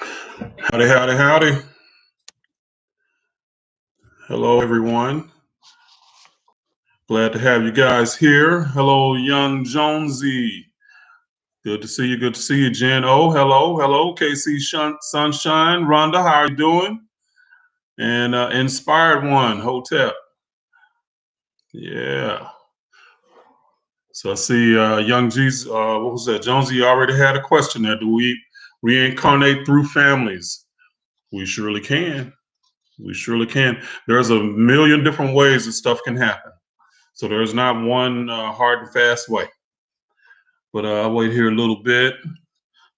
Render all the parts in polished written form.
Howdy, howdy, howdy. Hello, everyone. Glad to have you guys here. Hello, young Jonesy. Good to see you. Good to see you, Jen. Oh, hello, hello, KC Sunshine. Rhonda, how are you doing? And Inspired One, Hotep. Yeah. So I see young Jesus. What was that? Jonesy, you already had a question there. Do we reincarnate through families? We surely can. We surely can. There's a million different ways that stuff can happen. So there's not one hard and fast way. But I'll wait here a little bit.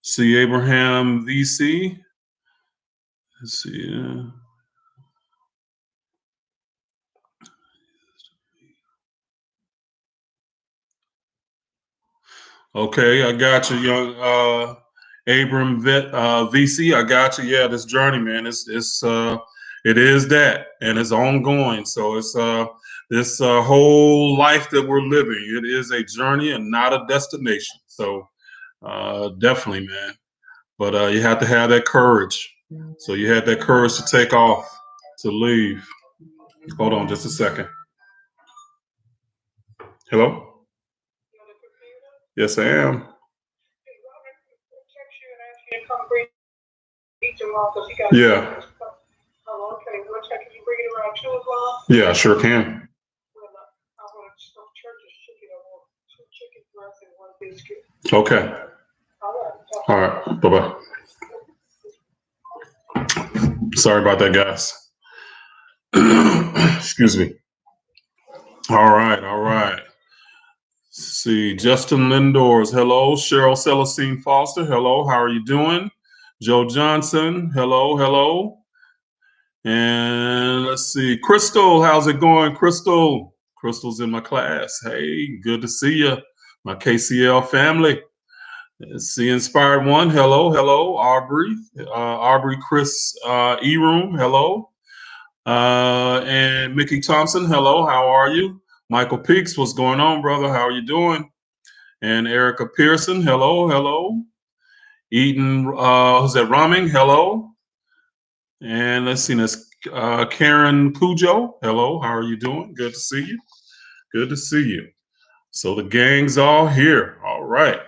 See Abraham VC. Let's see. Okay, I got you, young Abram VC. I got you. Yeah, this journey, man. It is that, and it's ongoing. So it's this whole life that we're living. It is a journey and not a destination. So definitely, man. But you have to have that courage. So you had that courage to take off, to leave. Hold on just a second. Hello? Yes, I am. Yeah. Yeah, I sure can. Okay. All right. Bye-bye. Sorry about that, guys. Excuse me. All right. All right. Let's see, Justin Lindors, hello. Cheryl Celestine Foster, hello. How are you doing? Joe Johnson, hello, hello. And let's see, Crystal, how's it going, Crystal? Crystal's in my class. Hey, good to see you, my KCL family. Let's see, Inspired One, hello, hello. Aubrey Chris E-Room, hello. And Mickey Thompson, hello, how are you? Michael Peaks, what's going on, brother? How are you doing? And Erica Pearson, hello, hello. Eden, who's that? Raming, hello. And let's see, that's Karen Cujo, hello. How are you doing? Good to see you. Good to see you. So the gang's all here. All right.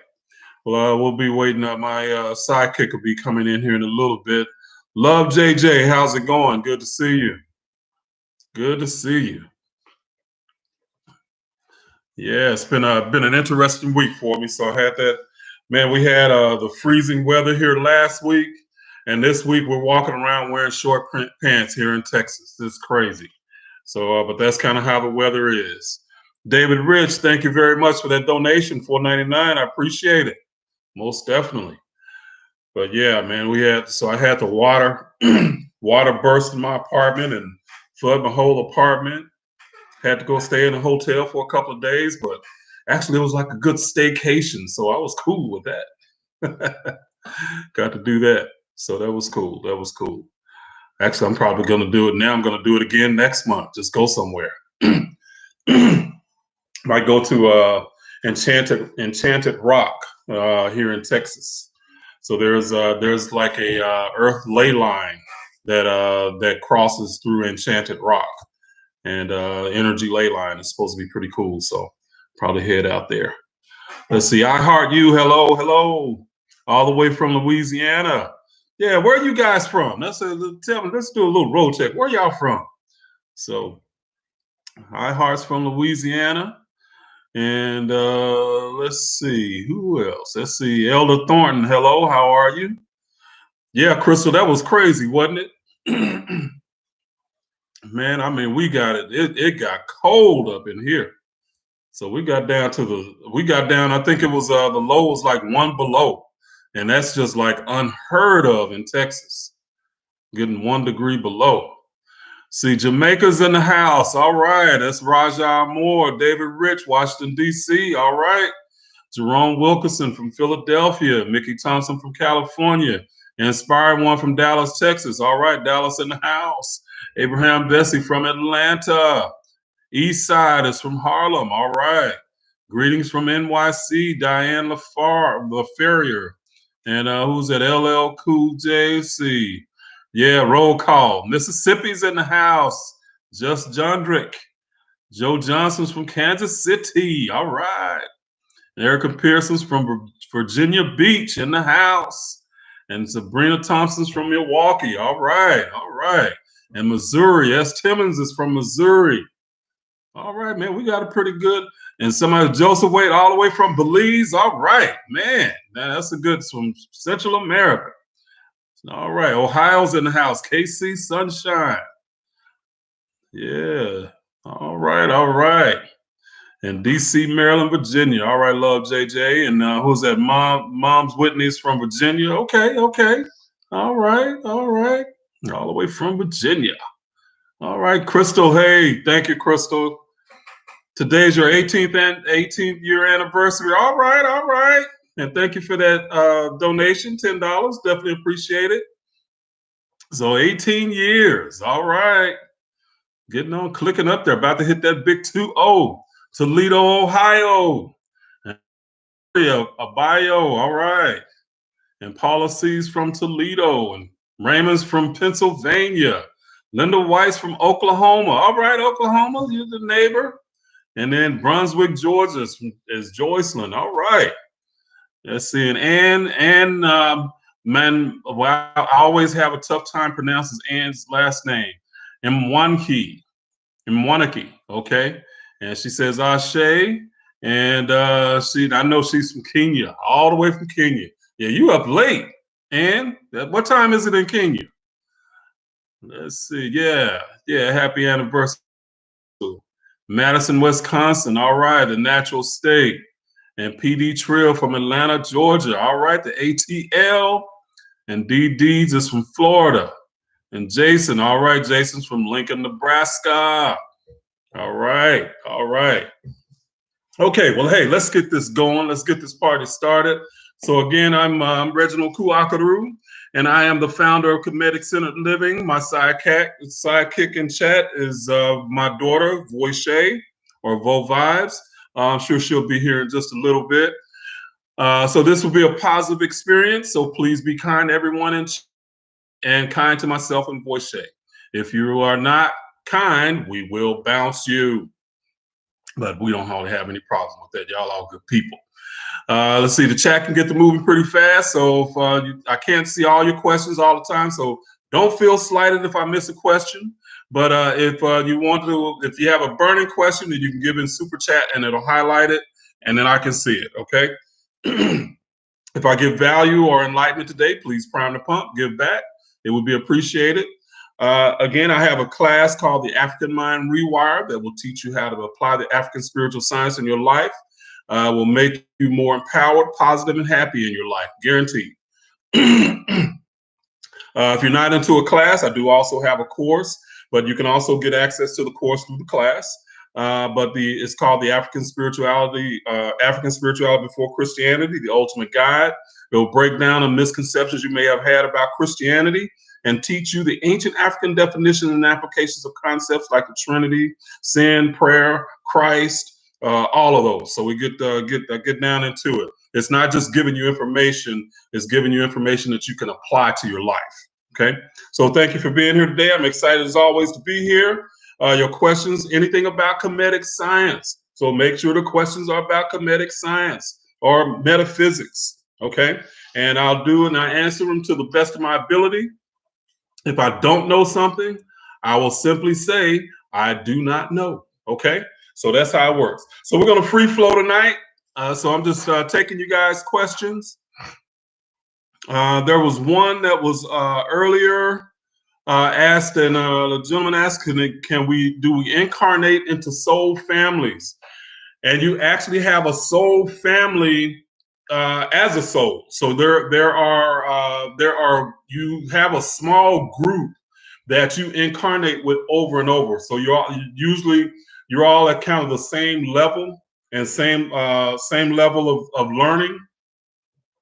Well, we'll be waiting. My sidekick will be coming in here in a little bit. Love JJ, how's it going? Good to see you. Good to see you. Yeah, it's been an interesting week for me. So I had that. Man, we had the freezing weather here last week, and this week we're walking around wearing short print pants here in Texas. It's crazy. So, but that's kind of how the weather is. David Rich, thank you very much for that donation, $4.99. I appreciate it, most definitely. But yeah, man, I had the water water burst in my apartment and flood my whole apartment. Had to go stay in a hotel for a couple of days, but actually it was like a good staycation, so I was cool with that. Got to do that, so that was cool. That was cool. Actually, I'm probably going to do it now. I'm going to do it again next month. Just go somewhere. Might go to Enchanted Rock here in Texas. So there's like a Earth ley line that crosses through Enchanted Rock, and energy ley line is supposed to be pretty cool. So probably head out there. Let's see. I heart you. Hello, hello, all the way from Louisiana. Yeah, where are you guys from? Tell me. Let's do a little road check. Where y'all from? So, I hearts from Louisiana, and let's see who else. Let's see, Elder Thornton. Hello, how are you? Yeah, Crystal, that was crazy, wasn't it? Man, I mean, we got it. It got cold up in here. So we got down. I think it was the low was like 1 below, and that's just like unheard of in Texas. Getting 1 degree below. See, Jamaica's in the house. All right, that's Raja Moore, David Rich, Washington D.C. All right, Jerome Wilkerson from Philadelphia, Mickey Thompson from California, Inspired One from Dallas, Texas. All right, Dallas in the house. Abraham Bessie from Atlanta. East Side is from Harlem. All right. Greetings from NYC, Diane LaFerrier. And who's that? LL Cool JC. Yeah, roll call. Mississippi's in the house. Just Jondrick. Joe Johnson's from Kansas City. All right. Erica Pearson's from Virginia Beach in the house. And Sabrina Thompson's from Milwaukee. All right. All right. And Missouri. S. Timmons is from Missouri. All right, man. We got a pretty good. And somebody, Joseph Wade, all the way from Belize. All right, man. That's a good from Central America. All right. Ohio's in the house. KC Sunshine. Yeah. All right. All right. And DC, Maryland, Virginia. All right, love JJ. And who's that? Mom's Whitney's from Virginia. Okay, okay. All right, all right. All the way from Virginia. All right, Crystal. Hey, thank you, Crystal. Today's your 18th year anniversary. All right, all right. And thank you for that donation, $10. Definitely appreciate it. So 18 years. All right. Getting on, clicking up there. About to hit that big 2-0. Toledo, Ohio. A bio, all right. And Paula C's from Toledo. And Raymond's from Pennsylvania. Linda Weiss from Oklahoma. All right, Oklahoma, you're the neighbor. And then Brunswick, Georgia is Joycelyn. All right. Let's see. And man, well, I always have a tough time pronouncing Ann's last name. Mwaniki. Okay. And she says Ashe, and I know she's from Kenya, all the way from Kenya. Yeah, you up late. And what time is it in Kenya? Let's see. Yeah, happy anniversary. Madison, Wisconsin. All right, the natural state. And PD Trill from Atlanta, Georgia. All right, the ATL. And DD's is from Florida. And Jason. All right, Jason's from Lincoln, Nebraska. All right, all right. Okay, well, hey, let's get this going. Let's get this party started. So again, I'm Reginald Kuakaru, and I am the founder of Kemetic Centered Living. My sidekick in chat is my daughter, Voiche, or Vo Vibes. I'm sure she'll be here in just a little bit. So this will be a positive experience, so please be kind to everyone and kind to myself and Voiche. If you are not kind, we will bounce you. But we don't hardly have any problems with that. Y'all all good people. Let's see, the chat can get the moving pretty fast. So if I can't see all your questions all the time, so don't feel slighted if I miss a question. But if you want to, if you have a burning question, then you can give in super chat and it'll highlight it and then I can see it, okay? If I give value or enlightenment today, please prime the pump, give back. It would be appreciated. Again, I have a class called the African Mind Rewire that will teach you how to apply the African spiritual science in your life. Will make you more empowered, positive, and happy in your life, guaranteed. If you're not into a class, I do also have a course, but you can also get access to the course through the class. But it's called the African Spirituality Before Christianity, the Ultimate Guide. It will break down the misconceptions you may have had about Christianity and teach you the ancient African definitions and applications of concepts like the Trinity, sin, prayer, Christ, all of those. So we get down into it. It's not just giving you information, it's giving you information that you can apply to your life. Okay. So thank you for being here today. I'm excited as always to be here. Your questions, anything about Kemetic science. So make sure the questions are about Kemetic science or metaphysics. Okay. And I'll do it and I answer them to the best of my ability. If I don't know something, I will simply say, I do not know. Okay. So that's how it works. So we're going to free flow tonight. So I'm just taking you guys' questions. There was one that was earlier asked, and the gentleman asked, do we incarnate into soul families? And you actually have a soul family as a soul. So you have a small group that you incarnate with over and over. So you're all at kind of the same level and same level of learning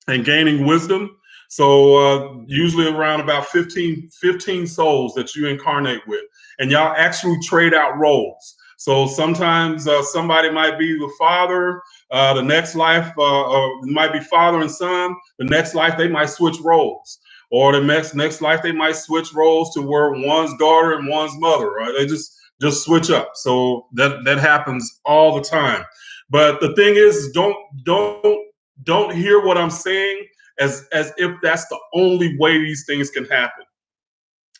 and gaining wisdom. So usually around about 15 souls that you incarnate with, and y'all actually trade out roles. So sometimes somebody might be the father, The next life, it might be father and son. The next life, they might switch roles. Or the next life, they might switch roles to where one's daughter and one's mother, right? They just switch up. So that happens all the time. But the thing is, don't hear what I'm saying as if that's the only way these things can happen.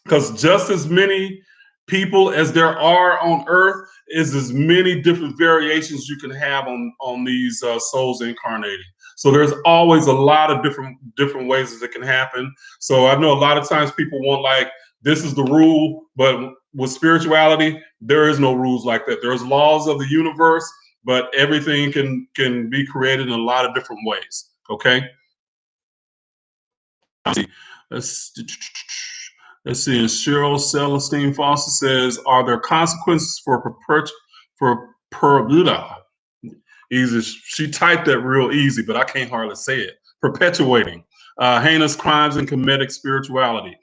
Because just as many people as there are on Earth is as many different variations you can have on these souls incarnating. So there's always a lot of different ways that it can happen. So I know a lot of times people want like this is the rule, but with spirituality there is no rules like that. There's laws of the universe, but everything can be created in a lot of different ways. Okay. Let's see. And Cheryl Celestine Foster says, "Are there consequences for easy? She typed that real easy, but I can't hardly say it. Perpetuating heinous crimes and Kemetic spirituality.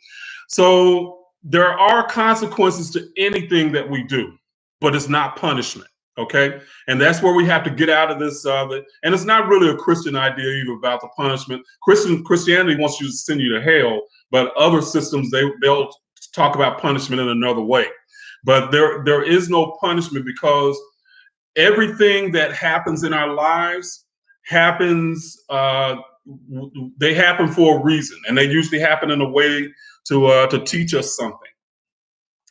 So there are consequences to anything that we do, but it's not punishment. Okay, and that's where we have to get out of this. And it's not really a Christian idea either about the punishment. Christianity wants you to send you to hell, but other systems they'll talk about punishment in another way. But there is no punishment because everything that happens in our lives happens. They happen for a reason, and they usually happen in a way to teach us something.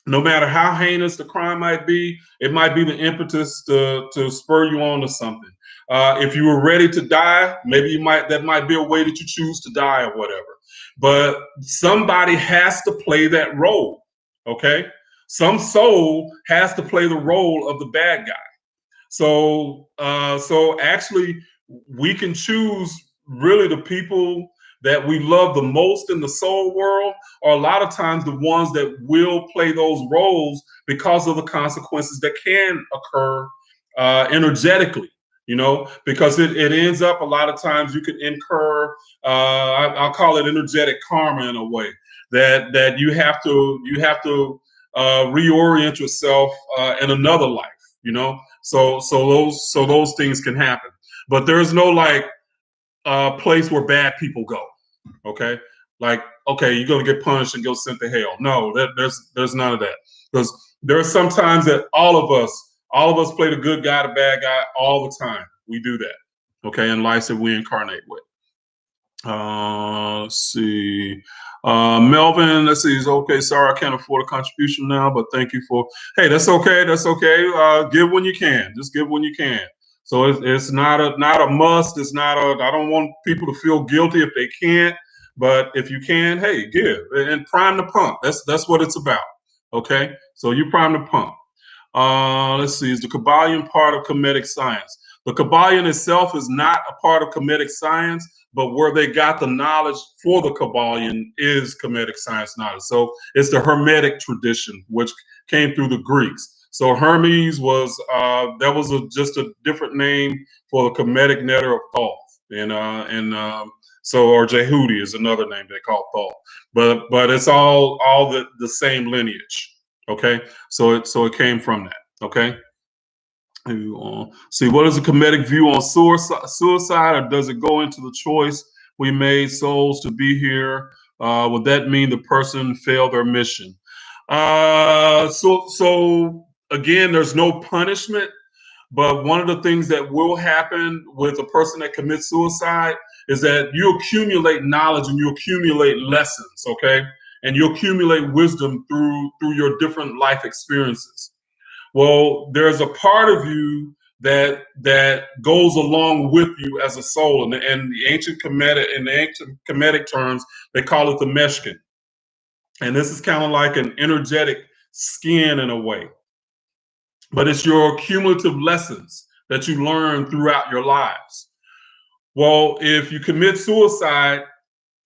No matter how heinous the crime might be, it might be the impetus to spur you on to something. If you were ready to die, maybe that might be a way that you choose to die or whatever. But somebody has to play that role, okay? Some soul has to play the role of the bad guy. So actually, we can choose really the people that we love the most in the soul world are a lot of times the ones that will play those roles because of the consequences that can occur energetically, because it ends up a lot of times you can incur, I'll call it energetic karma in a way that you have to reorient yourself in another life, so those things can happen, but there's no like place where bad people go. Okay, like okay, you're gonna get punished and go sent to hell. No, there's none of that, because there are some times that all of us play the good guy, the bad guy, all the time. We do that. Okay, in lives that we incarnate with. Let's see. Melvin, let's see. He's okay. Sorry, I can't afford a contribution now, but thank you for. Hey, that's okay. That's okay. Give when you can. Just give when you can. So it's not a must. It's not a. I don't want people to feel guilty if they can't. But if you can, hey, give and prime the pump. That's what it's about. Okay. So you prime the pump. Let's see. Is the Kabbalion part of Kemetic science? The Kabbalion itself is not a part of Kemetic science, but where they got the knowledge for the Kabbalion is Kemetic science knowledge. So it's the Hermetic tradition, which came through the Greeks. So Hermes was just a different name for the Kemetic netter of Thoth, or Jehudi is another name they call Thoth. But it's all the same lineage. Okay, so it came from that. Okay. See, what is the Kemetic view on suicide, or does it go into the choice we made souls to be here? Would that mean the person failed their mission? So again, there's no punishment, but one of the things that will happen with a person that commits suicide is that you accumulate knowledge and you accumulate lessons, okay? And you accumulate wisdom through your different life experiences. Well, there's a part of you that goes along with you as a soul, and the ancient Kemetic terms, they call it the Meshkin. And this is kind of like an energetic skin in a way, but it's your cumulative lessons that you learn throughout your lives. Well, if you commit suicide,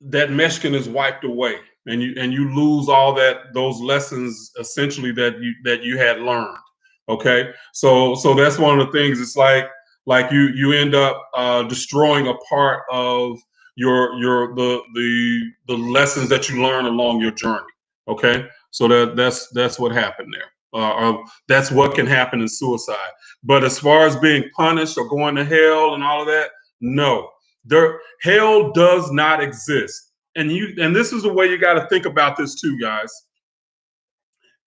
that Meshkin is wiped away, and you lose all those lessons essentially that you had learned. Okay, so that's one of the things. It's like you end up destroying a part of the lessons that you learn along your journey. Okay, so that's what happened there. that's what can happen in suicide. But as far as being punished or going to hell and all of that, no. Hell does not exist. And this is the way you got to think about this too, guys.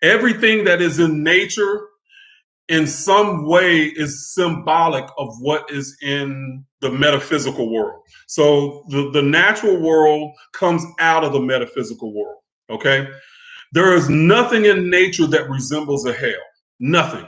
Everything that is in nature in some way is symbolic of what is in the metaphysical world. So the natural world comes out of the metaphysical world, okay? There is nothing in nature that resembles a hell, nothing.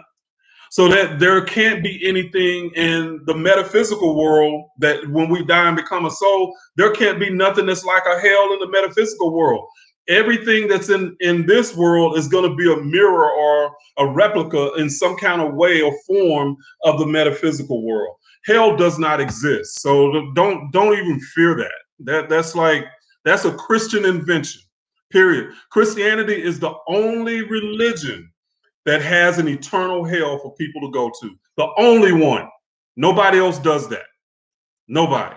So that there can't be anything in the metaphysical world that when we die and become a soul, there can't be nothing that's like a hell in the metaphysical world. Everything that's in this world is going to be a mirror or a replica in some kind of way or form of the metaphysical world. Hell does not exist. So don't even fear that. That's a Christian invention, period. Christianity is the only religion that has an eternal hell for people to go to. The only one. Nobody else does that. Nobody.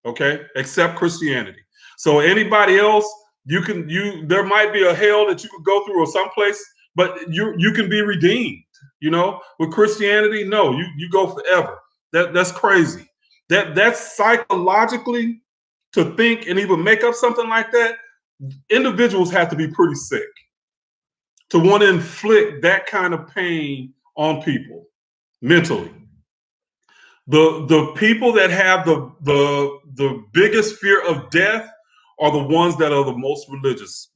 Okay? Except Christianity. So anybody else, there might be a hell that you could go through or someplace, but you can be redeemed. With Christianity, no, you go forever. That's crazy. That's psychologically, to think and even make up something like that, individuals have to be pretty sick to want to inflict that kind of pain on people mentally. The people that have the biggest fear of death are the ones that are the most religious.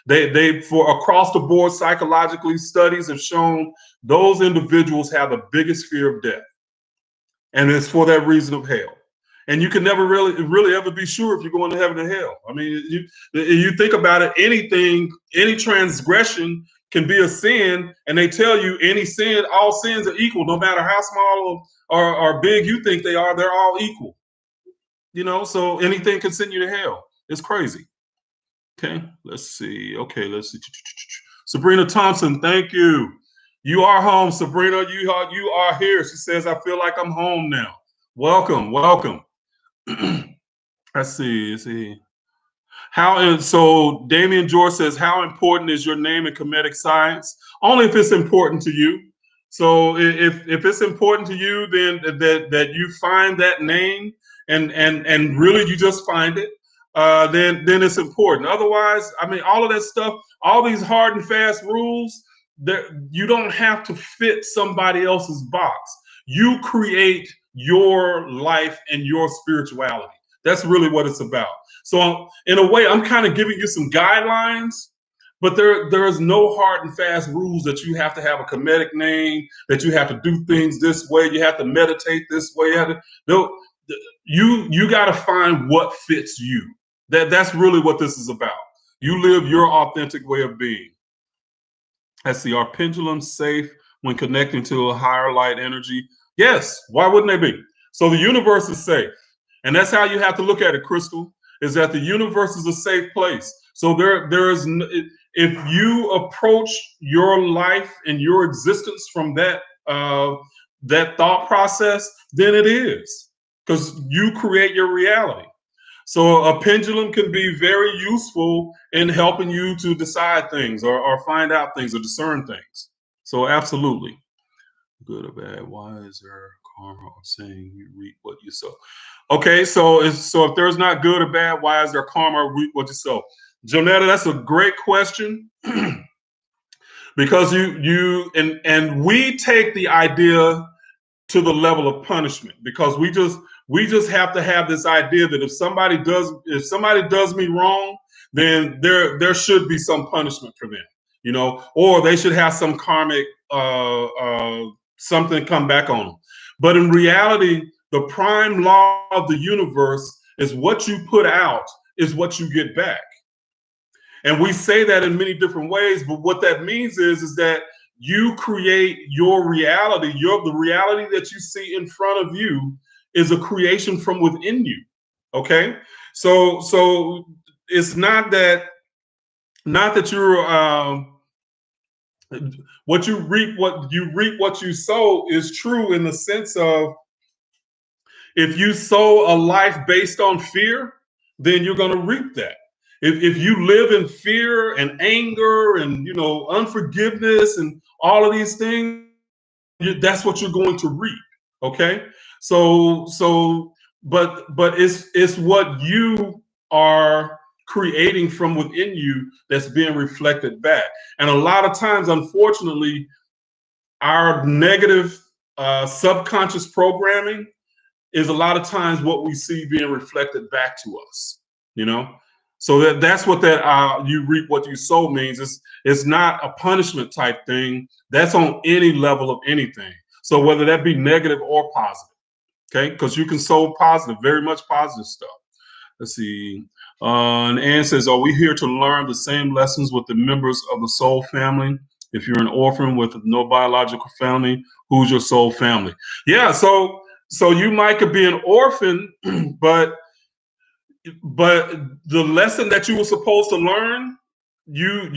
They for across the board psychologically, studies have shown those individuals have the biggest fear of death, and it's for that reason of hell. And you can never really ever be sure if you're going to heaven or hell. I mean, you think about it, any transgression can be a sin, and they tell you all sins are equal, no matter how small or big you think they are, they're all equal. So anything can send you to hell. It's crazy. Okay, let's see. Sabrina Thompson, thank you. You are home, Sabrina. You are here. She says, I feel like I'm home now. Welcome. Let's see. So Damian George says, how important is your name in Kemetic science? Only if it's important to you. So if it's important to you, then that you find that name and really you just find it, then it's important. Otherwise, I mean, all of that stuff, all these hard and fast rules, you don't have to fit somebody else's box. You create your life and your spirituality. That's really what it's about. So in a way, I'm kind of giving you some guidelines, but there is no hard and fast rules that you have to have a Kemetic name, that you have to do things this way, you have to meditate this way. You got to find what fits you. That's really what this is about. You live your authentic way of being. Let's see, are pendulums safe when connecting to a higher light energy? Yes, why wouldn't they be? So the universe is safe. And that's how you have to look at it, Crystal, is that the universe is a safe place. So if you approach your life and your existence from that thought process, then it is, because you create your reality. So a pendulum can be very useful in helping you to decide things or find out things or discern things. So absolutely. Good or bad, why is there karma of saying you reap what you sow? Okay, so if there's not good or bad, why is there karma or reap what you sow? Jonetta, that's a great question. Because we take the idea to the level of punishment, because we just have to have this idea that if somebody does me wrong, then there should be some punishment for them, or they should have some karmic something come back on them. But in reality, the prime law of the universe is what you put out is what you get back. And we say that in many different ways, but what that means is that you create your reality. The reality that you see in front of you is a creation from within you. Okay? So it's not that you're what you reap what you sow is true, in the sense of, if you sow a life based on fear, then you're going to reap that. If you live in fear and anger and unforgiveness and all of these things, that's what you're going to reap. Okay, but it's what you are creating from within you that's being reflected back. And a lot of times, unfortunately, our negative subconscious programming is a lot of times what we see being reflected back to us. You know, so that's what that you reap what you sow means. It's not a punishment type thing. That's on any level of anything. So whether that be negative or positive, okay, because you can sow positive, very much positive stuff. Let's see. And Ann says, are we here to learn the same lessons with the members of the soul family? If you're an orphan with no biological family, who's your soul family? Yeah, so you might could be an orphan, but the lesson that you were supposed to learn, you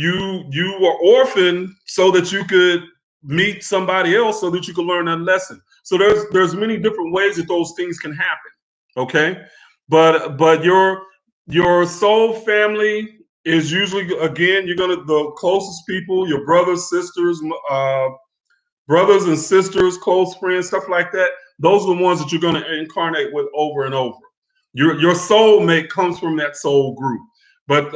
were orphaned so that you could meet somebody else so that you could learn that lesson. So there's many different ways that those things can happen. Okay, but your soul family is usually, again, you're gonna, the closest people, your brothers, sisters, brothers and sisters, close friends, stuff like that. Those are the ones that you're going to incarnate with over and over. Your soulmate comes from that soul group, but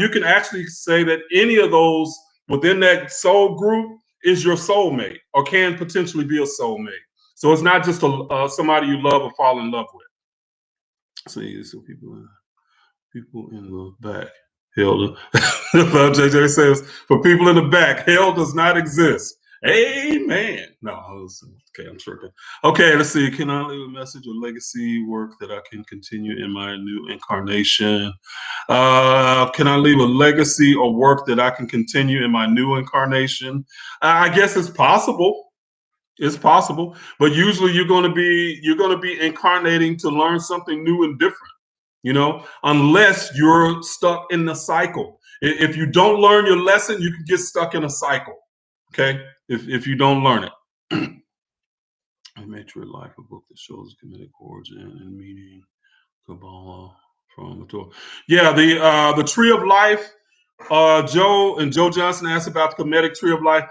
you can actually say that any of those within that soul group is your soulmate, or can potentially be a soulmate. So it's not just somebody you love or fall in love with. See, so people in the back. Hell, JJ says, for people in the back, hell does not exist. Amen. No, okay, I'm sure. Okay, let's see. Can I leave a message or legacy work that I can continue in my new incarnation? Can I leave a legacy or work that I can continue in my new incarnation? I guess it's possible. It's possible, but usually you're going to be incarnating to learn something new and different. Unless you're stuck in the cycle. If you don't learn your lesson, you can get stuck in a cycle. Okay, if you don't learn it. I made your life a book that shows Kemetic origin and meaning, Kabbalah from the Torah. Yeah, the tree of life. Joe Johnson asked about the Kemetic tree of life.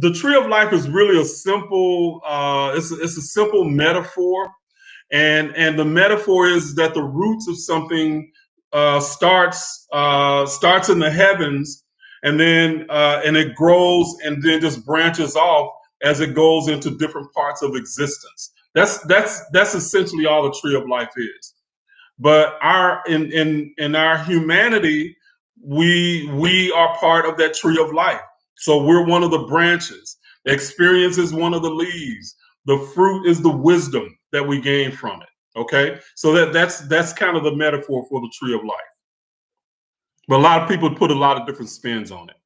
The tree of life is really a simple. It's a simple metaphor, and the metaphor is that the roots of something starts in the heavens, and then and it grows and then just branches off as it goes into different parts of existence. That's essentially all the tree of life is. But in our humanity, we are part of that tree of life. So we're one of the branches. Experience is one of the leaves. The fruit is the wisdom that we gain from it. Okay, so that's kind of the metaphor for the tree of life. But a lot of people put a lot of different spins on it.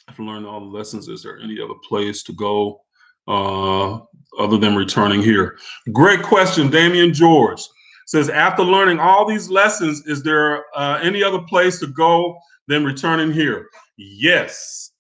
I've learned all the lessons. Is there any other place to go other than returning here? Great question, Damian George says, after learning all these lessons, is there any other place to go than returning here? Yes.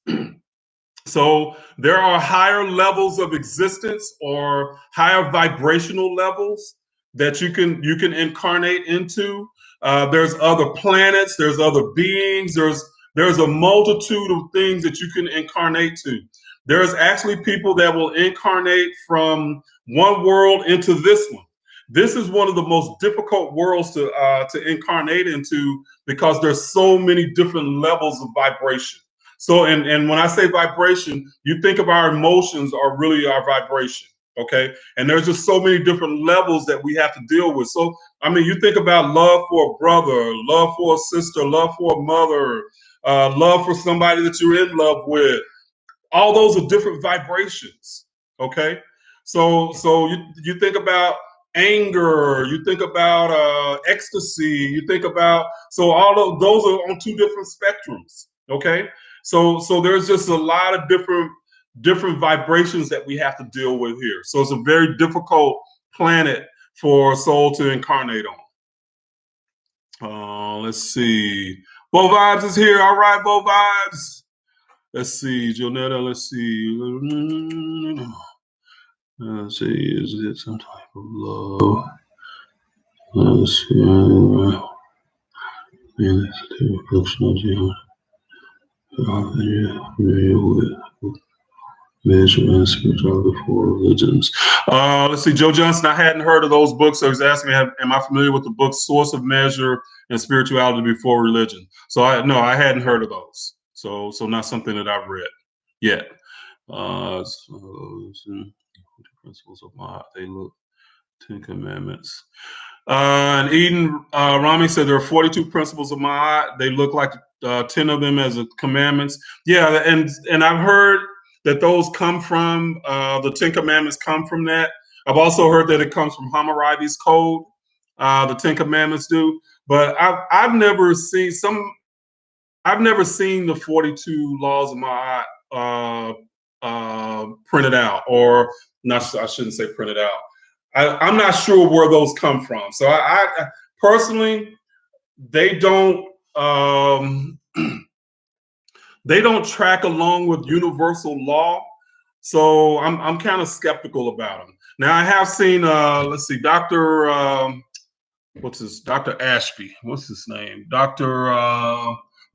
So there are higher levels of existence or higher vibrational levels that you can incarnate into. There's other planets, there's other beings, there's a multitude of things that you can incarnate to. There's actually people that will incarnate from one world into this one. This is one of the most difficult worlds to incarnate into, because there's so many different levels of vibration. So, and when I say vibration, you think of our emotions are really our vibration, okay? And there's just so many different levels that we have to deal with. So, I mean, you think about love for a brother, love for a sister, love for a mother, love for somebody that you're in love with. All those are different vibrations, okay? So you think about anger, you think about ecstasy, you think about, so all of those are on two different spectrums, okay? So there's just a lot of different vibrations that we have to deal with here. So it's a very difficult planet for a soul to incarnate on. Let's see. Bo Vibes is here. All right, Bo Vibes. Let's see, Jonetta. Let's see. Let's see. Is it some type of love? Let's see. And the functional measure and spirituality for religions. Let's see, Joe Johnson. I hadn't heard of those books, so he's asking me, am I familiar with the book Source of Measure and Spirituality Before Religion? So I hadn't heard of those. So not something that I've read yet. Principles of my they look 10 Commandments. And Eden Rami said there are 42 principles of Ma'at. They look like 10 of them as commandments. Yeah, and I've heard that those come from the 10 Commandments come from that. I've also heard that it comes from Hammurabi's code. The 10 Commandments do, but I've never seen the 42 laws of Ma'at printed out, or not. I shouldn't say printed out. I'm not sure where those come from. So I personally, they don't they don't track along with universal law. So I'm kind of skeptical about them. Now I have seen let's see, Dr. Dr. Ashby. What's his name? Dr.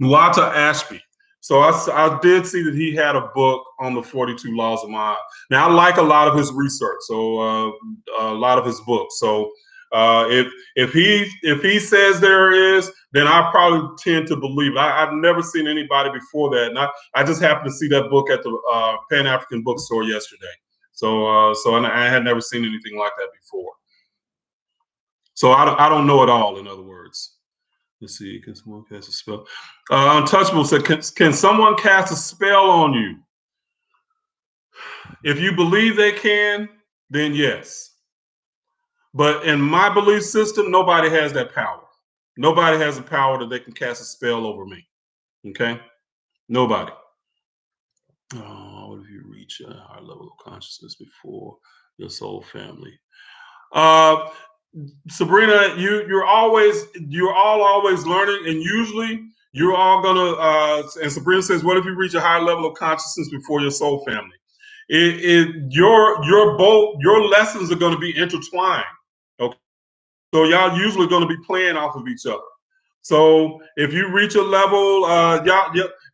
Nuata Ashby. So I did see that he had a book on the 42 laws of Ma'at. Now I like a lot of his research, so a lot of his books. So if he says there is, then I probably tend to believe it. I've never seen anybody before that, and I just happened to see that book at the Pan African bookstore yesterday. So and I had never seen anything like that before. So I don't know it all. In other words. Let's see, can someone cast a spell? Untouchable said, can someone cast a spell on you? If you believe they can, then yes. But in my belief system, nobody has that power. Nobody has the power that they can cast a spell over me. Okay? Nobody. What if you reach a higher level of consciousness before your soul family? Sabrina, you're all always learning, and usually you're all gonna. And Sabrina says, "What if you reach a higher level of consciousness before your soul family?" Your lessons are going to be intertwined. Okay, so y'all usually going to be playing off of each other. So if you reach a level,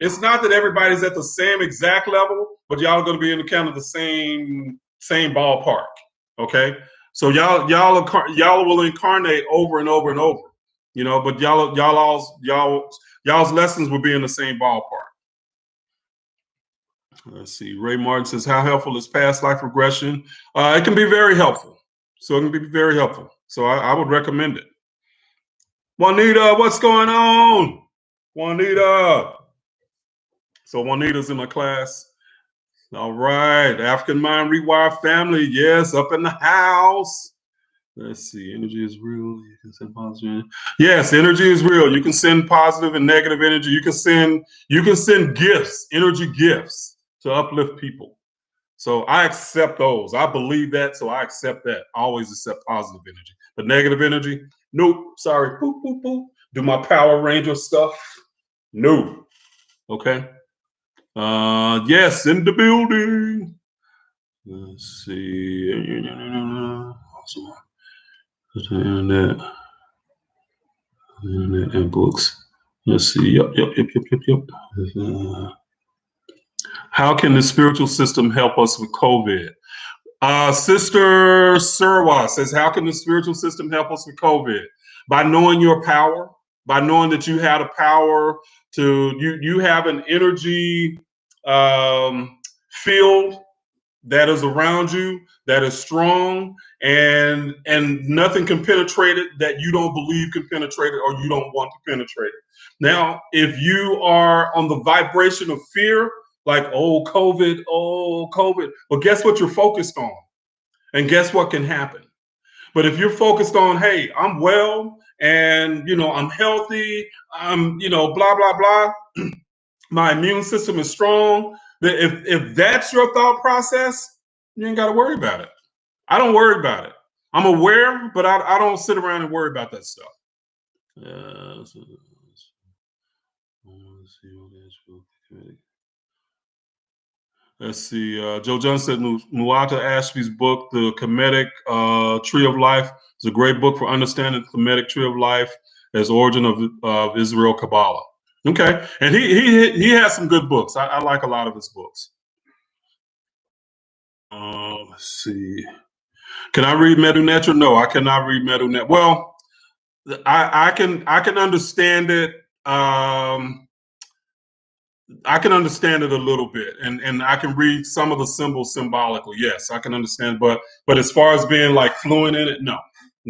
it's not that everybody's at the same exact level, but y'all are going to be in kind of the same ballpark. Okay. So y'all will incarnate over and over and over, but y'all's lessons will be in the same ballpark. Let's see. Ray Martin says, how helpful is past life regression? It can be very helpful. So it can be very helpful. So I would recommend it. Juanita, what's going on? Juanita. So Juanita's in my class. All right. African Mind Rewire family. Yes, up in the house. Let's see. Energy is real. You can send positive. Yes, energy is real. You can send positive and negative energy. You can send gifts, energy gifts to uplift people. So I accept those. I believe that, so I accept that. I always accept positive energy. But negative energy, nope. Sorry. Boop, boop, boop. Do my Power Ranger stuff? No. Okay. Yes, in the building. Let's see. Awesome. Internet and books. Let's see. Yep. How can the spiritual system help us with COVID? Sister Surwa says, how can the spiritual system help us with COVID? By knowing your power, by knowing that you have the power to, you have an energy field that is around you, that is strong, and nothing can penetrate it that you don't believe can penetrate it or you don't want to penetrate it. Now, if you are on the vibration of fear, like, oh, COVID, well, guess what you're focused on? And guess what can happen? But if you're focused on, hey, I'm well, and, I'm healthy, I'm, blah, blah, blah, my immune system is strong, if that's your thought process, you ain't got to worry about it. I don't worry about it. I'm aware, but I don't sit around and worry about that stuff. Let's see. Joe Johnson said Nuata Ashby's book, The Kemetic Tree of Life, is a great book for understanding the Kemetic Tree of Life. as Origin of Israel Kabbalah. Okay, and he has some good books. I like a lot of his books. Let's see. Can I read Medu Neter? No, I cannot read Medu Neter. Well, I can understand it. I can understand it a little bit, and I can read some of the symbols symbolically. Yes, I can understand, but as far as being like fluent in it, no,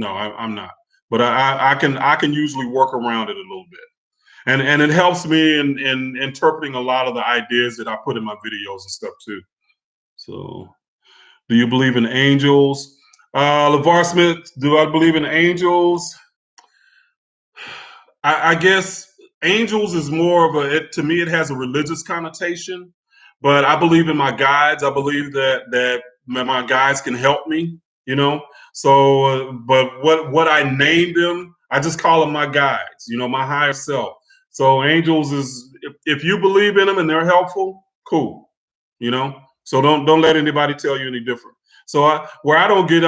I'm not. But I can usually work around it a little bit, and it helps me in interpreting a lot of the ideas that I put in my videos and stuff too. So, do you believe in angels? LeVar Smith, do I believe in angels? I guess angels is more of to me, it has a religious connotation, but I believe in my guides. I believe that my guides can help me, you know? So, but what I named them, I just call them my guides, you know, my higher self. So angels is, if you believe in them and they're helpful, cool, you know? So don't let anybody tell you any different. So where I don't get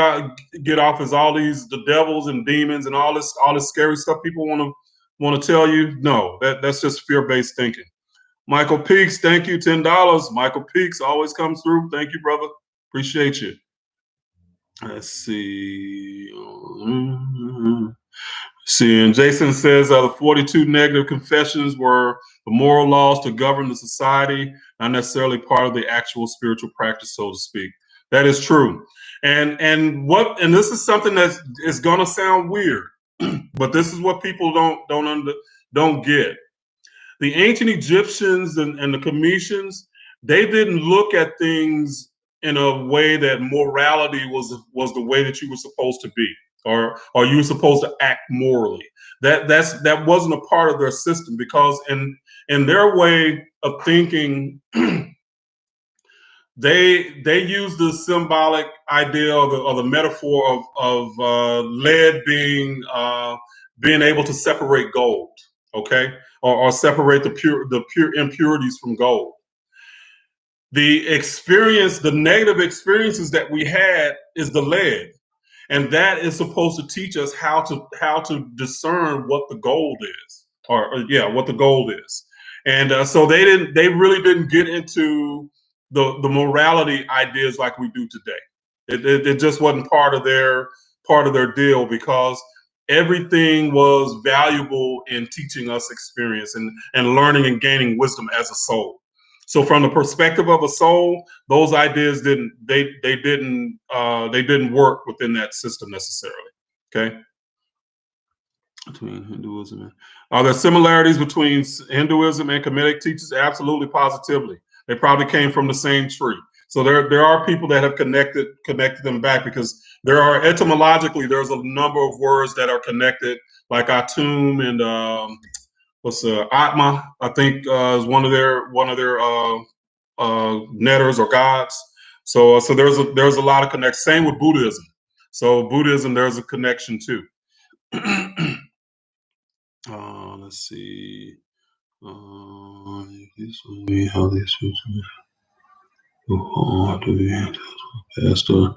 off is all the devils and demons and all this scary stuff people want to tell you. No, that's just fear-based thinking. Michael Peaks, thank you, $10. Michael Peaks always comes through. Thank you, brother. Appreciate you. Let's see. See, and Jason says the 42 negative confessions were the moral laws to govern the society, not necessarily part of the actual spiritual practice, so to speak. That is true. And this is something that is gonna sound weird, but this is what people don't get. The ancient Egyptians and the Cometians, they didn't look at things in a way that morality was the way that you were supposed to be, or you were supposed to act morally. That wasn't a part of their system, because in their way of thinking, they use the symbolic idea or the metaphor of lead being able to separate gold, okay, or separate the pure impurities from gold. The negative experiences that we had is the lead, and that is supposed to teach us how to discern what the gold is, or what the gold is. And so they really didn't get into the morality ideas like we do today. It just wasn't part of their deal, because everything was valuable in teaching us experience and learning and gaining wisdom as a soul. So from the perspective of a soul, those ideas didn't work within that system necessarily. Okay. Between Hinduism and, are there similarities between Hinduism and Kemetic teachers? Absolutely, positively. They probably came from the same tree. So there are people that have connected them back, because there are etymologically, there's a number of words that are connected, like Atum and Atma, I think, is one of their netters or gods. So there's a lot of connection. Same with Buddhism. So Buddhism, there's a connection too. Let's see. How these Pastor.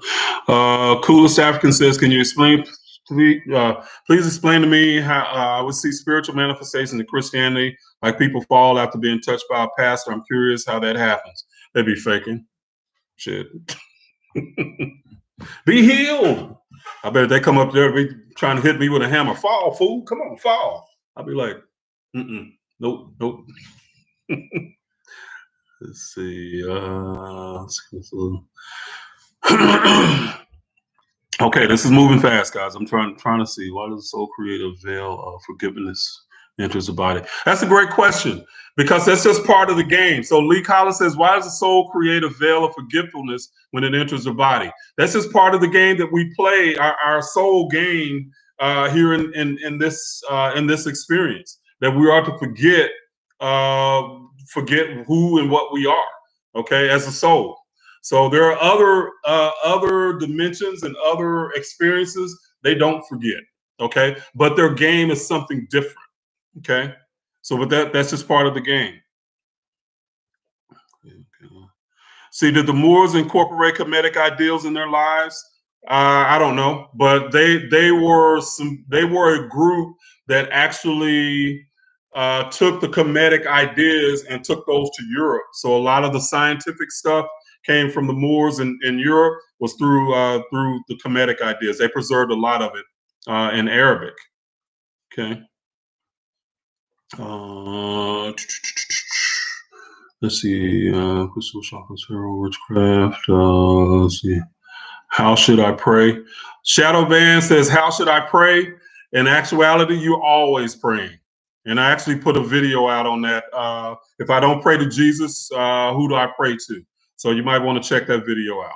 Coolest African says, can you explain, please explain to me how I would see spiritual manifestations in Christianity, like people fall after being touched by a pastor. I'm curious how that happens. They be faking shit. Be healed. I bet if they come up there, be trying to hit me with a hammer. Fall, fool. Come on, fall. I'll be like, nope. Let's see. Okay, this is moving fast, guys. I'm trying to see, why does the soul create a veil of forgiveness enters the body? That's a great question, because that's just part of the game. So Lee Collins says, why does the soul create a veil of forgetfulness when it enters the body? That's just part of the game that we play, our soul game here in this experience, that we are to forget who and what we are, okay, as a soul. So there are other dimensions and other experiences they don't forget, okay? But their game is something different, okay? So with that's just part of the game. See, did the Moors incorporate Kemetic ideals in their lives? I don't know, but they were a group that actually took the Kemetic ideas and took those to Europe. So a lot of the scientific stuff came from the Moors in Europe was through the Kemetic ideas. They preserved a lot of it in Arabic. Okay. Let's see. Crystal Chakra Tarot Witchcraft. Let's see. How should I pray? Shadow Band says, how should I pray? In actuality, you're always praying. And I actually put a video out on that. If I don't pray to Jesus, who do I pray to? So you might want to check that video out.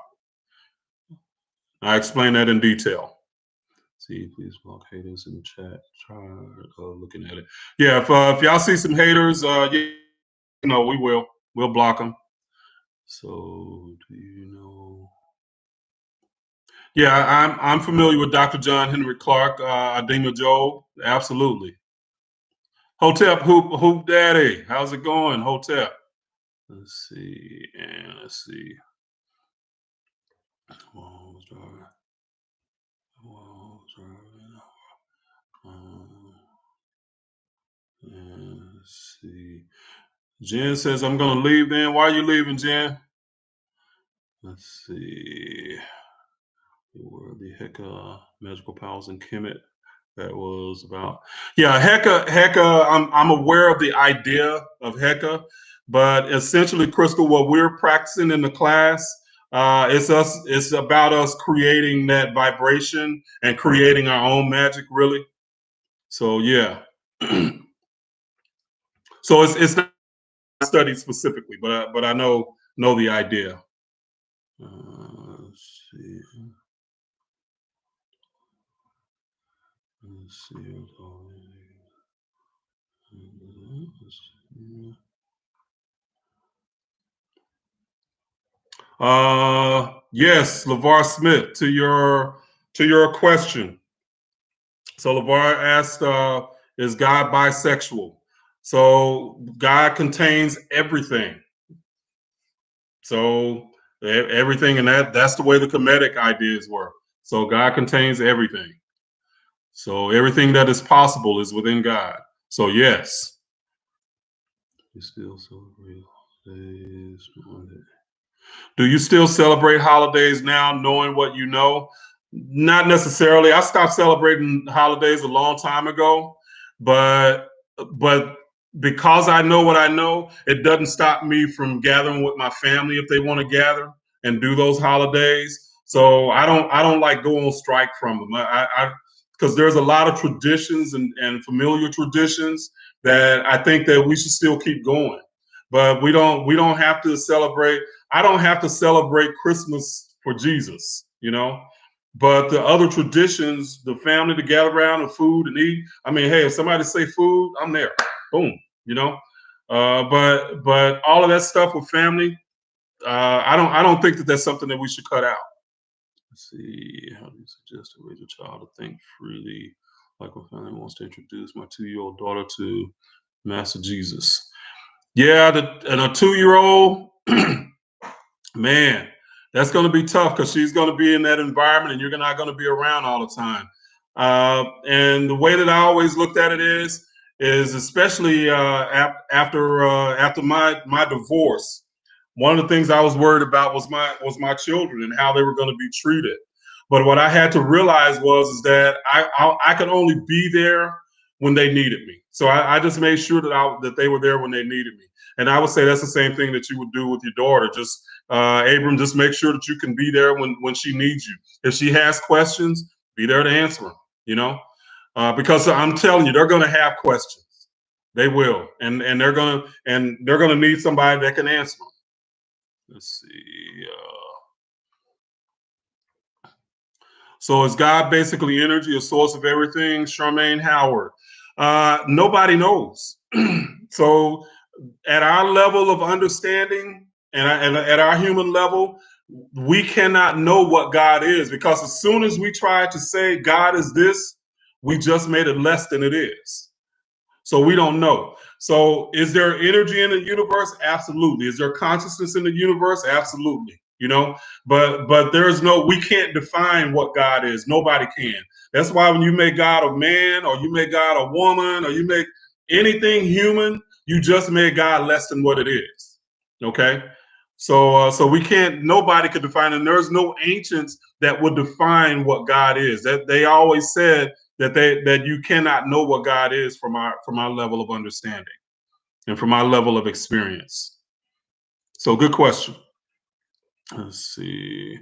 I explain that in detail. See, please block haters in the chat. Try looking at it. Yeah, if y'all see some haters, we will. We'll block them. So, do you know? Yeah, I'm familiar with Dr. John Henry Clark, Adema Job. Absolutely. Hotep, Hoop Daddy. How's it going, Hotep? Let's see. And let's see. Let's see. Jen says, I'm going to leave then. Why are you leaving, Jen? Let's see. Where the Heka magical powers in Kemet. That was about. Yeah, Heka. I'm aware of the idea of Heka, but essentially, Crystal, what we're practicing in the class, it's about us creating that vibration and creating our own magic, really. So yeah. So it's not studied specifically, but I know the idea. Let's see. Let's see. Yes, LeVar Smith, to your question. So LeVar asked, is God bisexual? So God contains everything. So everything, and that's the way the Kemetic ideas work. So God contains everything. So everything that is possible is within God. So yes. You still celebrate holidays? Do you still celebrate holidays now, knowing what you know? Not necessarily. I stopped celebrating holidays a long time ago, but because I know what I know, it doesn't stop me from gathering with my family if they want to gather and do those holidays. So I don't like go on strike from them. I because there's a lot of traditions and familiar traditions that I think that we should still keep going. But we don't have to celebrate. I don't have to celebrate Christmas for Jesus, But the other traditions, the family to gather around and food and eat. I mean, hey, if somebody say food, I'm there. Boom, But all of that stuff with family, I don't think that that's something that we should cut out. Let's see. How do you suggest to raise a child to think freely? Like my family wants to introduce my 2-year-old daughter to Master Jesus. Yeah, and a 2-year-old, man, that's going to be tough because she's going to be in that environment and you're not going to be around all the time. And the way that I always looked at it is especially after my divorce, one of the things I was worried about was my children and how they were going to be treated. But what I had to realize is that I could only be there when they needed me. So I just made sure that they were there when they needed me. And I would say that's the same thing that you would do with your daughter. Just Abram, just make sure that you can be there when she needs you. If she has questions, be there to answer them. Because I'm telling you, they're going to have questions. They will, and they're gonna need somebody that can answer them. Let's see. So is God basically energy, a source of everything? Charmaine Howard. Nobody knows. So at our level of understanding and at our human level, we cannot know what God is, because as soon as we try to say God is this, we just made it less than it is. So we don't know. So is there energy in the universe? Absolutely. Is there consciousness in the universe? Absolutely. you know. But there's no, we can't define what God is. Nobody can. That's why when you make God a man, or you make God a woman, or you make anything human, you just made God less than what it is. Okay. So we can't, nobody could define it. And there's no ancients that would define what God is. That they always said that you cannot know what God is from our level of understanding and from our level of experience. So good question. Let's see.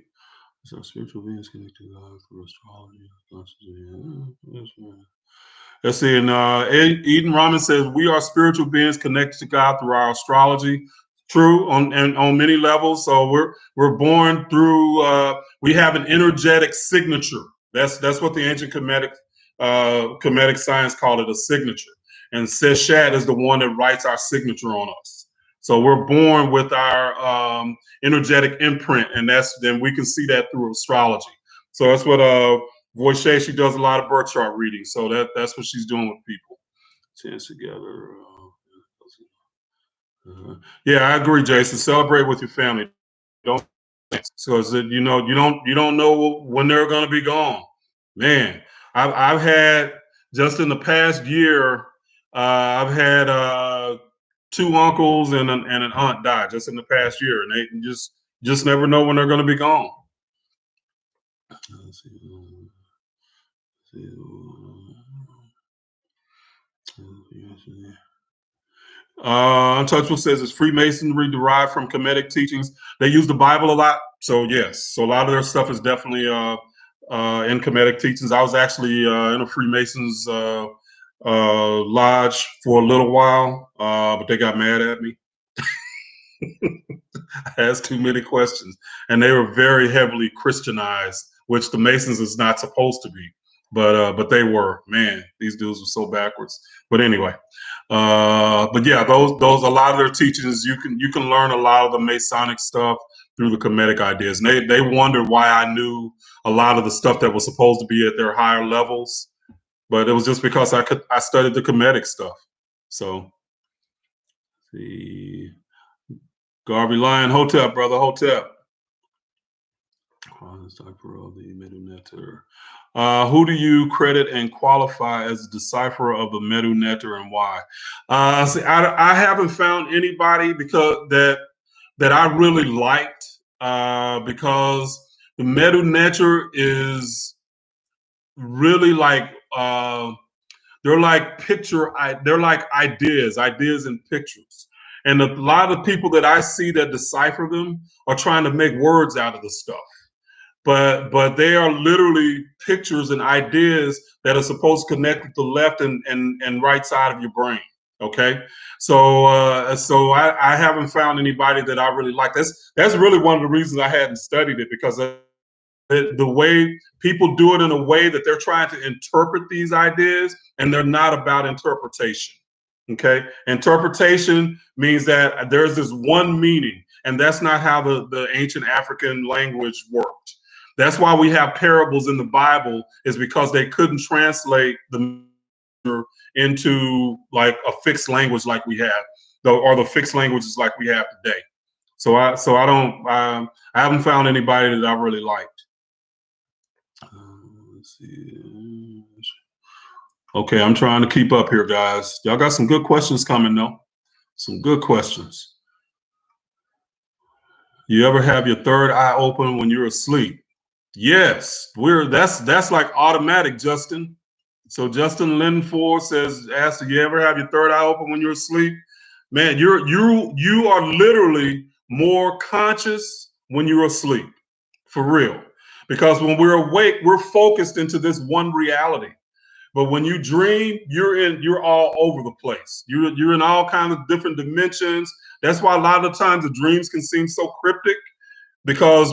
So spiritual beings connected to God for astrology. Let's see. And Eden Rahman says we are spiritual beings connected to God through our astrology. True, on many levels. So we're born through. We have an energetic signature. That's what the ancient Kemetic science called it, a signature. And Seshat is the one that writes our signature on us. So we're born with our energetic imprint, and then we can see that through astrology. So that's what Voice, she does a lot of birth chart reading. So that's what she's doing with people. Chance together. Yeah, I agree, Jason. Celebrate with your family. Don't, because you don't know when they're going to be gone. Man, I've had, just in the past year, I've had two uncles and an aunt die just in the past year, and they just never know when they're going to be gone. Let's see. Untouchable says, is Freemasonry derived from Kemetic teachings? They use the Bible a lot, so yes. So a lot of their stuff is definitely in Kemetic teachings. I was actually in a Freemasons lodge for a little while, but they got mad at me. I asked too many questions, and they were very heavily Christianized, which the Masons is not supposed to be. But they were. Man, these dudes were so backwards. But anyway, but yeah, those a lot of their teachings, you can learn a lot of the Masonic stuff through the Kemetic ideas. And they wondered why I knew a lot of the stuff that was supposed to be at their higher levels, but it was just because I studied the Kemetic stuff. So the Garvey Lion Hotep, brother Hotep. Who do you credit and qualify as a decipherer of the Medu Neter, and why? See, I haven't found anybody that I really liked, because the Medu Neter is really like they're like ideas and pictures. And a lot of people that I see that decipher them are trying to make words out of the stuff. But they are literally pictures and ideas that are supposed to connect with the left and right side of your brain. Okay, so I haven't found anybody that I really like. That's really one of the reasons I hadn't studied it, because the way people do it in a way that they're trying to interpret these ideas, and they're not about interpretation. Okay, interpretation means that there's this one meaning, and that's not how the ancient African language worked. That's why we have parables in the Bible, is because they couldn't translate the into like a fixed language like we have, or the fixed languages like we have today. So I haven't found anybody that I really liked. Let's see. Okay, I'm trying to keep up here, guys. Y'all got some good questions coming, though. Some good questions. You ever have your third eye open when you're asleep? Yes, that's like automatic, Justin. So Justin Linford says, "Ask, do you ever have your third eye open when you're asleep?" Man, you are literally more conscious when you're asleep, for real. Because when we're awake, we're focused into this one reality. But when you dream, you're all over the place. You're in all kinds of different dimensions. That's why a lot of the times the dreams can seem so cryptic, because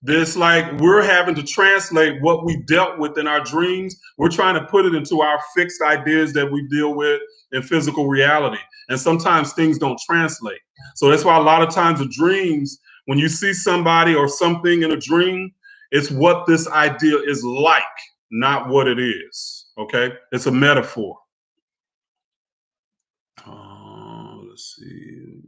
this like we're having to translate what we dealt with in our dreams. We're trying to put it into our fixed ideas that we deal with in physical reality. And sometimes things don't translate. So that's why a lot of times the dreams, when you see somebody or something in a dream, it's what this idea is like, not what it is. Okay? It's a metaphor. Let's see.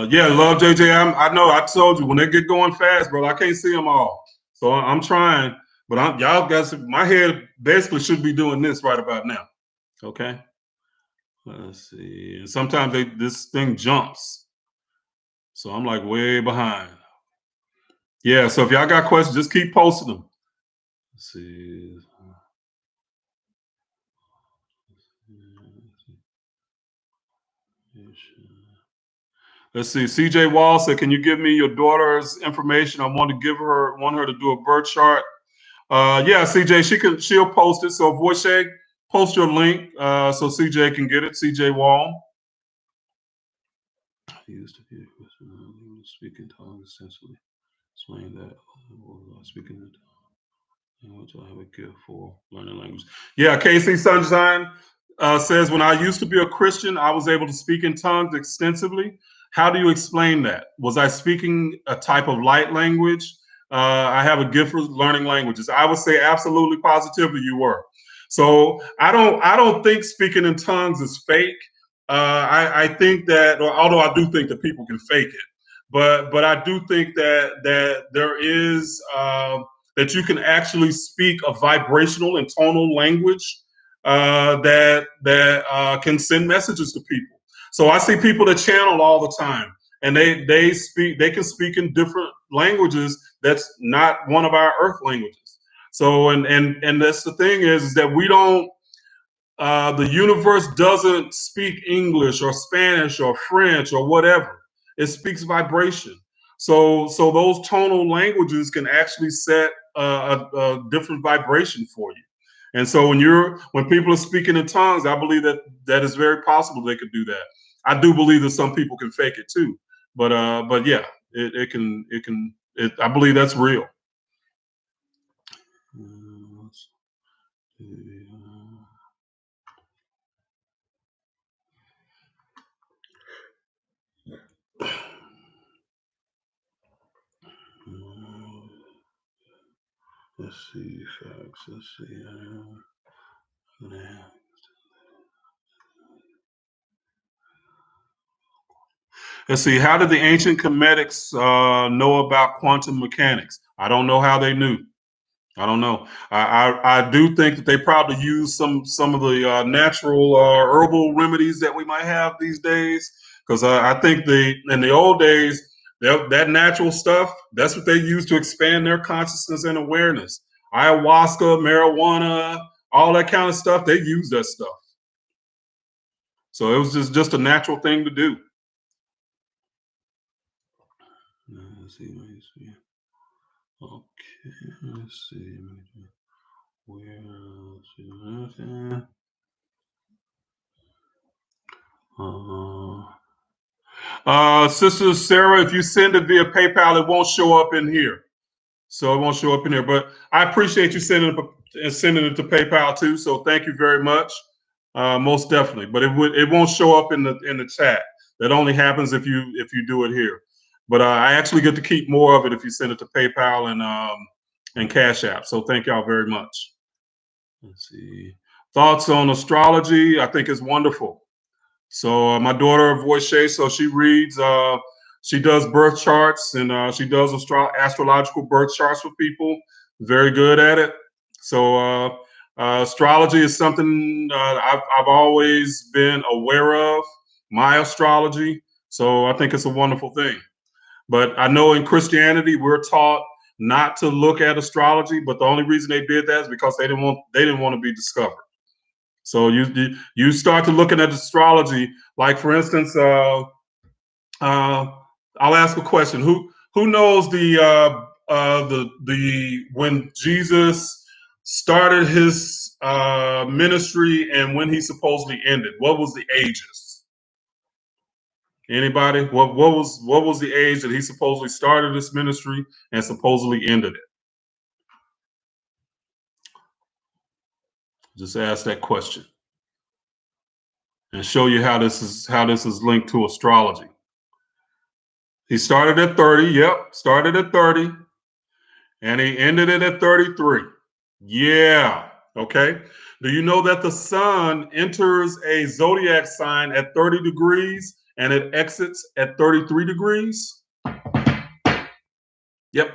Yeah, love JJ. I know. I told you when they get going fast, bro. I can't see them all, so I'm trying. But y'all guys, my head basically should be doing this right about now. Okay. Let's see. And sometimes this thing jumps, so I'm like way behind. Yeah. So if y'all got questions, just keep posting them. Let's see. Let's see. CJ Wall said, "Can you give me your daughter's information? I want her to do a birth chart." Yeah, CJ, she'll post it. So Voice, post your link so CJ can get it. CJ Wall. He used to be a Christian. Speaking tongues, essentially. Explain that. Speaking in language, I have a gift for learning language. Yeah, KC Sunshine says, when I used to be a Christian, I was able to speak in tongues extensively. How do you explain that? Was I speaking a type of light language? I have a gift for learning languages. I would say absolutely positively you were. So I don't think speaking in tongues is fake. I think that, although I do think that people can fake it, but I do think that there is that you can actually speak a vibrational and tonal language that can send messages to people. So I see people that channel all the time, and they can speak in different languages that's not one of our earth languages. So and that's the thing is that we don't. The universe doesn't speak English or Spanish or French or whatever. It speaks vibration. So those tonal languages can actually set a different vibration for you. And so when people are speaking in tongues, I believe that is very possible they could do that. I do believe that some people can fake it too, but yeah, it can. I believe that's real. Let's see facts. Let's see. Let's see. How did the ancient Chemetics know about quantum mechanics? I don't know how they knew. I don't know. I do think that they probably use some of the natural herbal remedies that we might have these days. Because I think in the old days that natural stuff, that's what they used to expand their consciousness and awareness. Ayahuasca, marijuana, all that kind of stuff. They use that stuff. So it was just a natural thing to do. Let's see. Okay, let's see. Where Sister Sarah, if you send it via PayPal, it won't show up in here. So it won't show up in here. But I appreciate you sending it to PayPal too. So thank you very much. Most definitely. But it won't show up in the chat. That only happens if you do it here. But I actually get to keep more of it if you send it to PayPal and Cash App. So thank y'all very much. Let's see. Thoughts on astrology? I think it's wonderful. So my daughter, Voice, so she reads. She does birth charts and she does astrological birth charts for people. Very good at it. So astrology is something I've always been aware of. My astrology. So I think it's a wonderful thing. But I know in Christianity we're taught not to look at astrology, but the only reason they did that is because they didn't want to be discovered. So you start to looking at astrology, like for instance, I'll ask a question: Who knows the when Jesus started his ministry and when he supposedly ended? What was the ages? Anybody? What was the age that he supposedly started this ministry and supposedly ended it? Just ask that question and show you how this is linked to astrology. He started at 30. Yep, started at 30, and he ended it at 33. Yeah. Okay. Do you know that the sun enters a zodiac sign at 30 degrees and it exits at 33 degrees? Yep.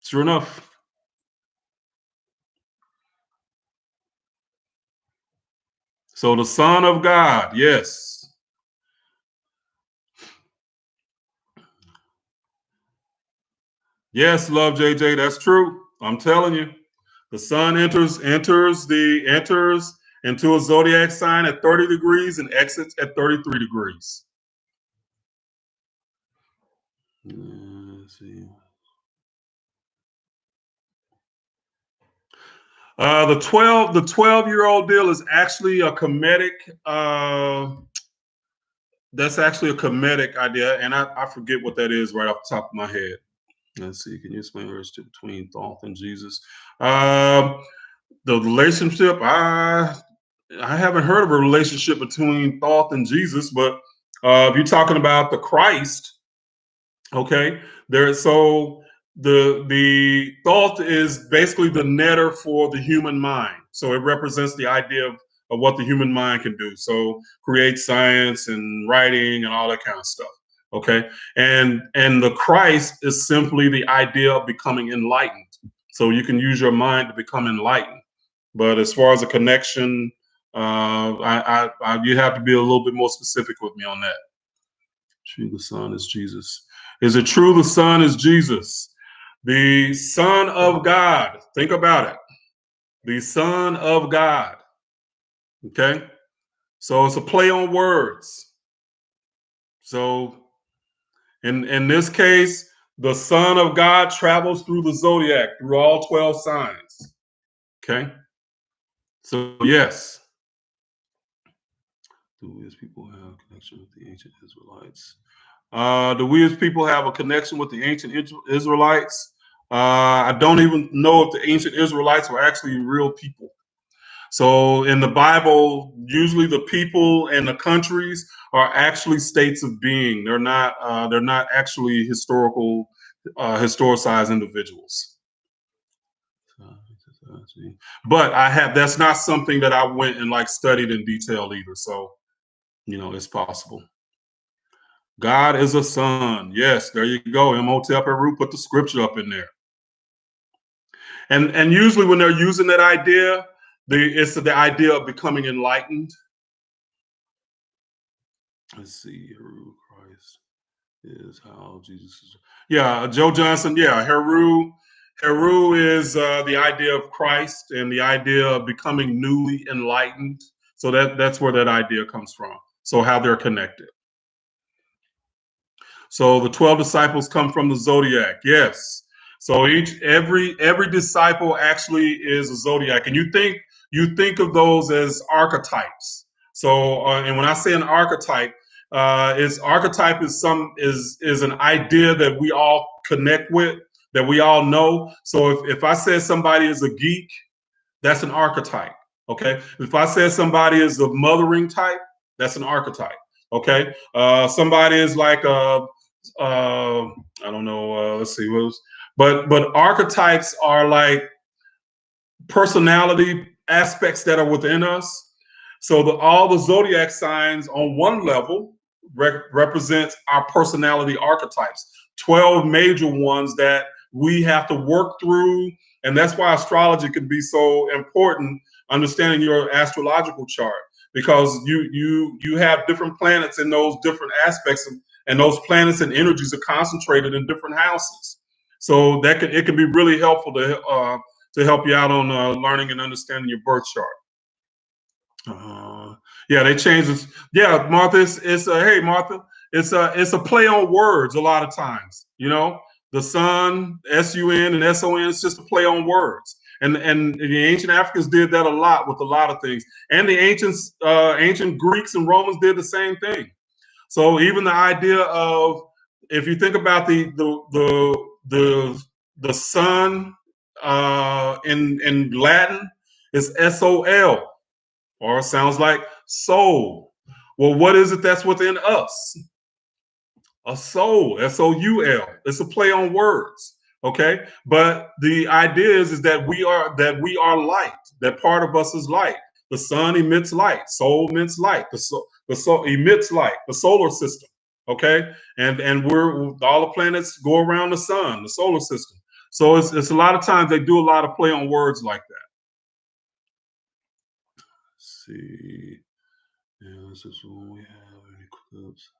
Sure enough. So the Son of God, yes. Yes, love JJ, that's true. I'm telling you. The sun enters into a zodiac sign at 30 degrees and exits at 33 degrees. Let's see. The 12-year-old deal is actually a Kemetic. That's actually a Kemetic idea, and I forget what that is right off the top of my head. Let's see. Can you explain the relationship between Thoth and Jesus? The relationship, I haven't heard of a relationship between Thoth and Jesus, but if you're talking about the Christ, okay, so the Thoth is basically the netter for the human mind. So it represents the idea of what the human mind can do. So create science and writing and all that kind of stuff. Okay, and the Christ is simply the idea of becoming enlightened. So you can use your mind to become enlightened. But as far as a connection, you have to be a little bit more specific with me on that. True, the Son is Jesus. Is it true the Son is Jesus? The Son of God. Think about it. The Son of God. Okay? So it's a play on words. So in this case, the Son of God travels through the zodiac, through all 12 signs. Okay? So yes. Do we as people have a connection with the ancient Israelites? Do we as people have a connection with the ancient Israelites? I don't even know if the ancient Israelites were actually real people. So in the Bible, usually the people and the countries are actually states of being. They're not actually historicized individuals. But that's not something that I went and like studied in detail either. So, it's possible. God is a son. Yes, there you go. Imhotep Heru put the scripture up in there. And usually when they're using that idea, it's the idea of becoming enlightened. Let's see, Heru Christ is how Jesus is. Yeah, Joe Johnson. Yeah, Heru is the idea of Christ and the idea of becoming newly enlightened. So that's where that idea comes from. So how they're connected. So the 12 disciples come from the zodiac. Yes. So every disciple actually is a zodiac, and you think of those as archetypes. So and when I say an archetype, archetype is an idea that we all connect with, that we all know. So if I said somebody is a geek, that's an archetype. Okay. If I said somebody is a mothering type, that's an archetype. Okay. Somebody is like I don't know. Let's see. But archetypes are like personality aspects that are within us. So all the zodiac signs on one level represents our personality archetypes. 12 major ones that we have to work through, and that's why astrology can be so important. Understanding your astrological chart, because you have different planets in those different aspects, and those planets and energies are concentrated in different houses. So it can be really helpful to help you out on learning and understanding your birth chart. Yeah, they changed this. Yeah, Martha, hey Martha, it's a play on words a lot of times. The sun, sun and son, it's just a play on words. And the ancient Africans did that a lot with a lot of things, and the ancient Greeks and Romans did the same thing. So even the idea of, if you think about the sun in Latin, is SOL, or it sounds like soul. Well, what is it that's within us? A soul, SOUL. It's a play on words. Okay, but the idea is that we are light. That part of us is light. The sun emits light. Soul emits light. The soul emits light. The solar system. Okay, and we're all the planets go around the sun, the solar system. So it's a lot of times they do a lot of play on words like that. Let's see. Yeah, this is when we have an eclipse.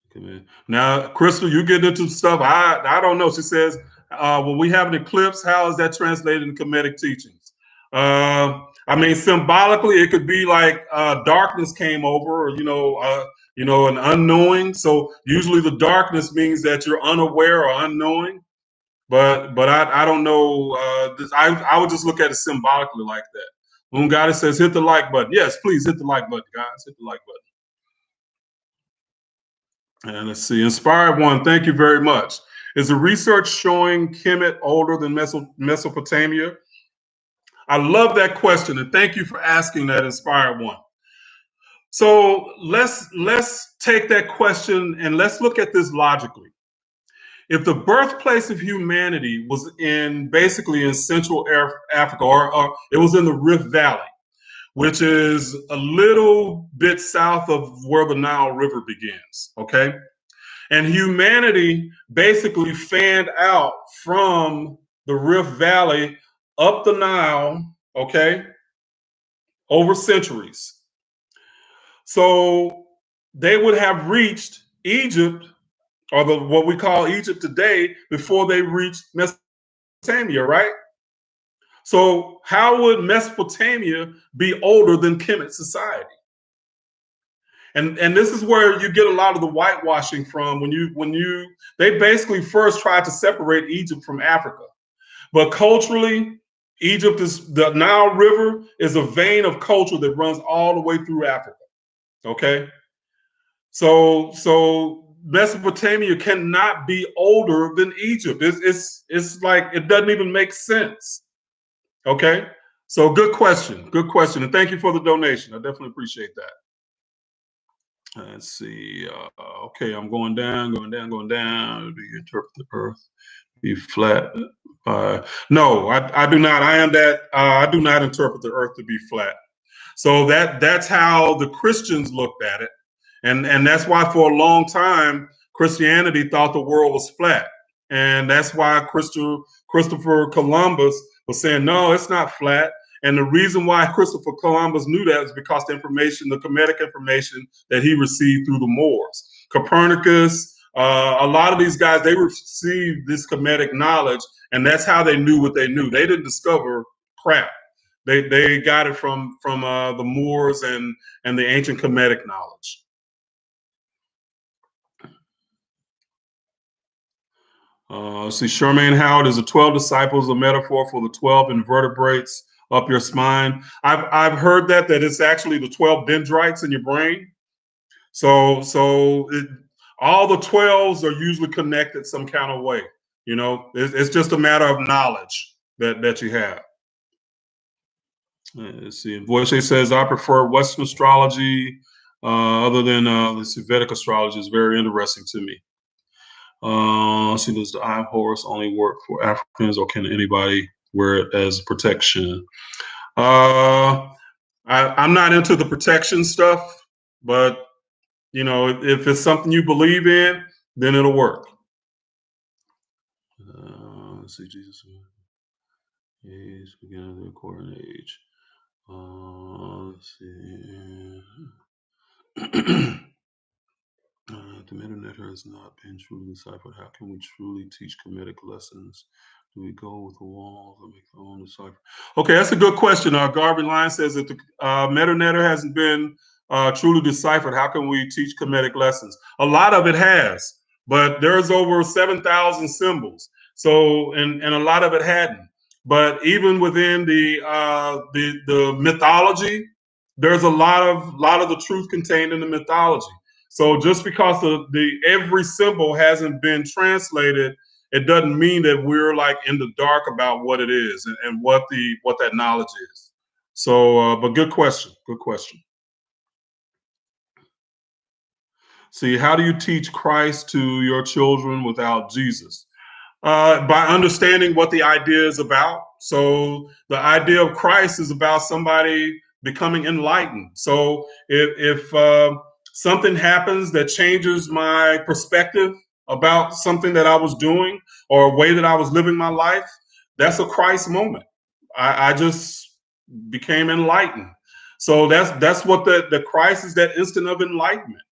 Okay, man. Now, Crystal, you get into stuff. I don't know. She says, when we have an eclipse, how is that translated in Kemetic teachings? I mean, symbolically, it could be like darkness came over, or an unknowing. So usually, the darkness means that you're unaware or unknowing. But I don't know. I would just look at it symbolically like that. When God says, hit the like button. Yes, please hit the like button, guys. Hit the like button. And let's see. Inspired one, thank you very much. Is the research showing Kemet older than Mesopotamia? I love that question, and thank you for asking that, Inspired one. So let's take that question and let's look at this logically. If the birthplace of humanity was basically in Central Africa, or it was in the Rift Valley, which is a little bit south of where the Nile River begins, okay? And humanity basically fanned out from the Rift Valley up the Nile, okay, over centuries. So they would have reached Egypt, or what we call Egypt today, before they reached Mesopotamia, right? So how would Mesopotamia be older than Kemet society? And this is where you get a lot of the whitewashing from they basically first tried to separate Egypt from Africa. But culturally, the Nile River is a vein of culture that runs all the way through Africa. Okay? So Mesopotamia cannot be older than Egypt. It's like it doesn't even make sense. Okay? So good question. Good question. And thank you for the donation. I definitely appreciate that. Let's see. Okay, I'm going down. Do you interpret the earth be flat? No, I do not. I do not interpret the earth to be flat. So that's how the Christians looked at it. And that's why for a long time, Christianity thought the world was flat. And that's why Christopher Columbus was saying, no, it's not flat. And the reason why Christopher Columbus knew that is because the Kemetic information that he received through the Moors. Copernicus, a lot of these guys, they received this Kemetic knowledge, and that's how they knew what they knew. They didn't discover crap. They got it from the Moors and the ancient Kemetic knowledge. Let's see, Charmaine Howard, is the 12 disciples a metaphor for the 12 invertebrates up your spine? I've heard that it's actually the 12 dendrites in your brain. So all the 12s are usually connected some kind of way. It's just a matter of knowledge that you have. Let's see. Voice says, I prefer Western astrology other than Vedic astrology is very interesting to me. See, does the eye of Horus only work for Africans, or can anybody wear it as protection? I'm not into the protection stuff, but if it's something you believe in, then it'll work. Let's see, Jesus. Age, beginning of the recording age. Let's see. The internet has not been truly deciphered. How can we truly teach Kemetic lessons? Do we go with the walls or make our own decipher? Okay, that's a good question. Garvey Line says that the metanetter hasn't been truly deciphered. How can we teach Kemetic lessons? A lot of it has, but there's over 7,000 symbols. So, and a lot of it hadn't. But even within the mythology, there's a lot of the truth contained in the mythology. So just because every symbol hasn't been translated, it doesn't mean that we're like in the dark about what it is and what that knowledge is. So, but good question. Good question. See, how do you teach Christ to your children without Jesus? By understanding what the idea is about. So the idea of Christ is about somebody becoming enlightened. So if something happens that changes my perspective about something that I was doing or a way that I was living my life, that's a Christ moment. I just became enlightened. So that's what the Christ is, that instant of enlightenment.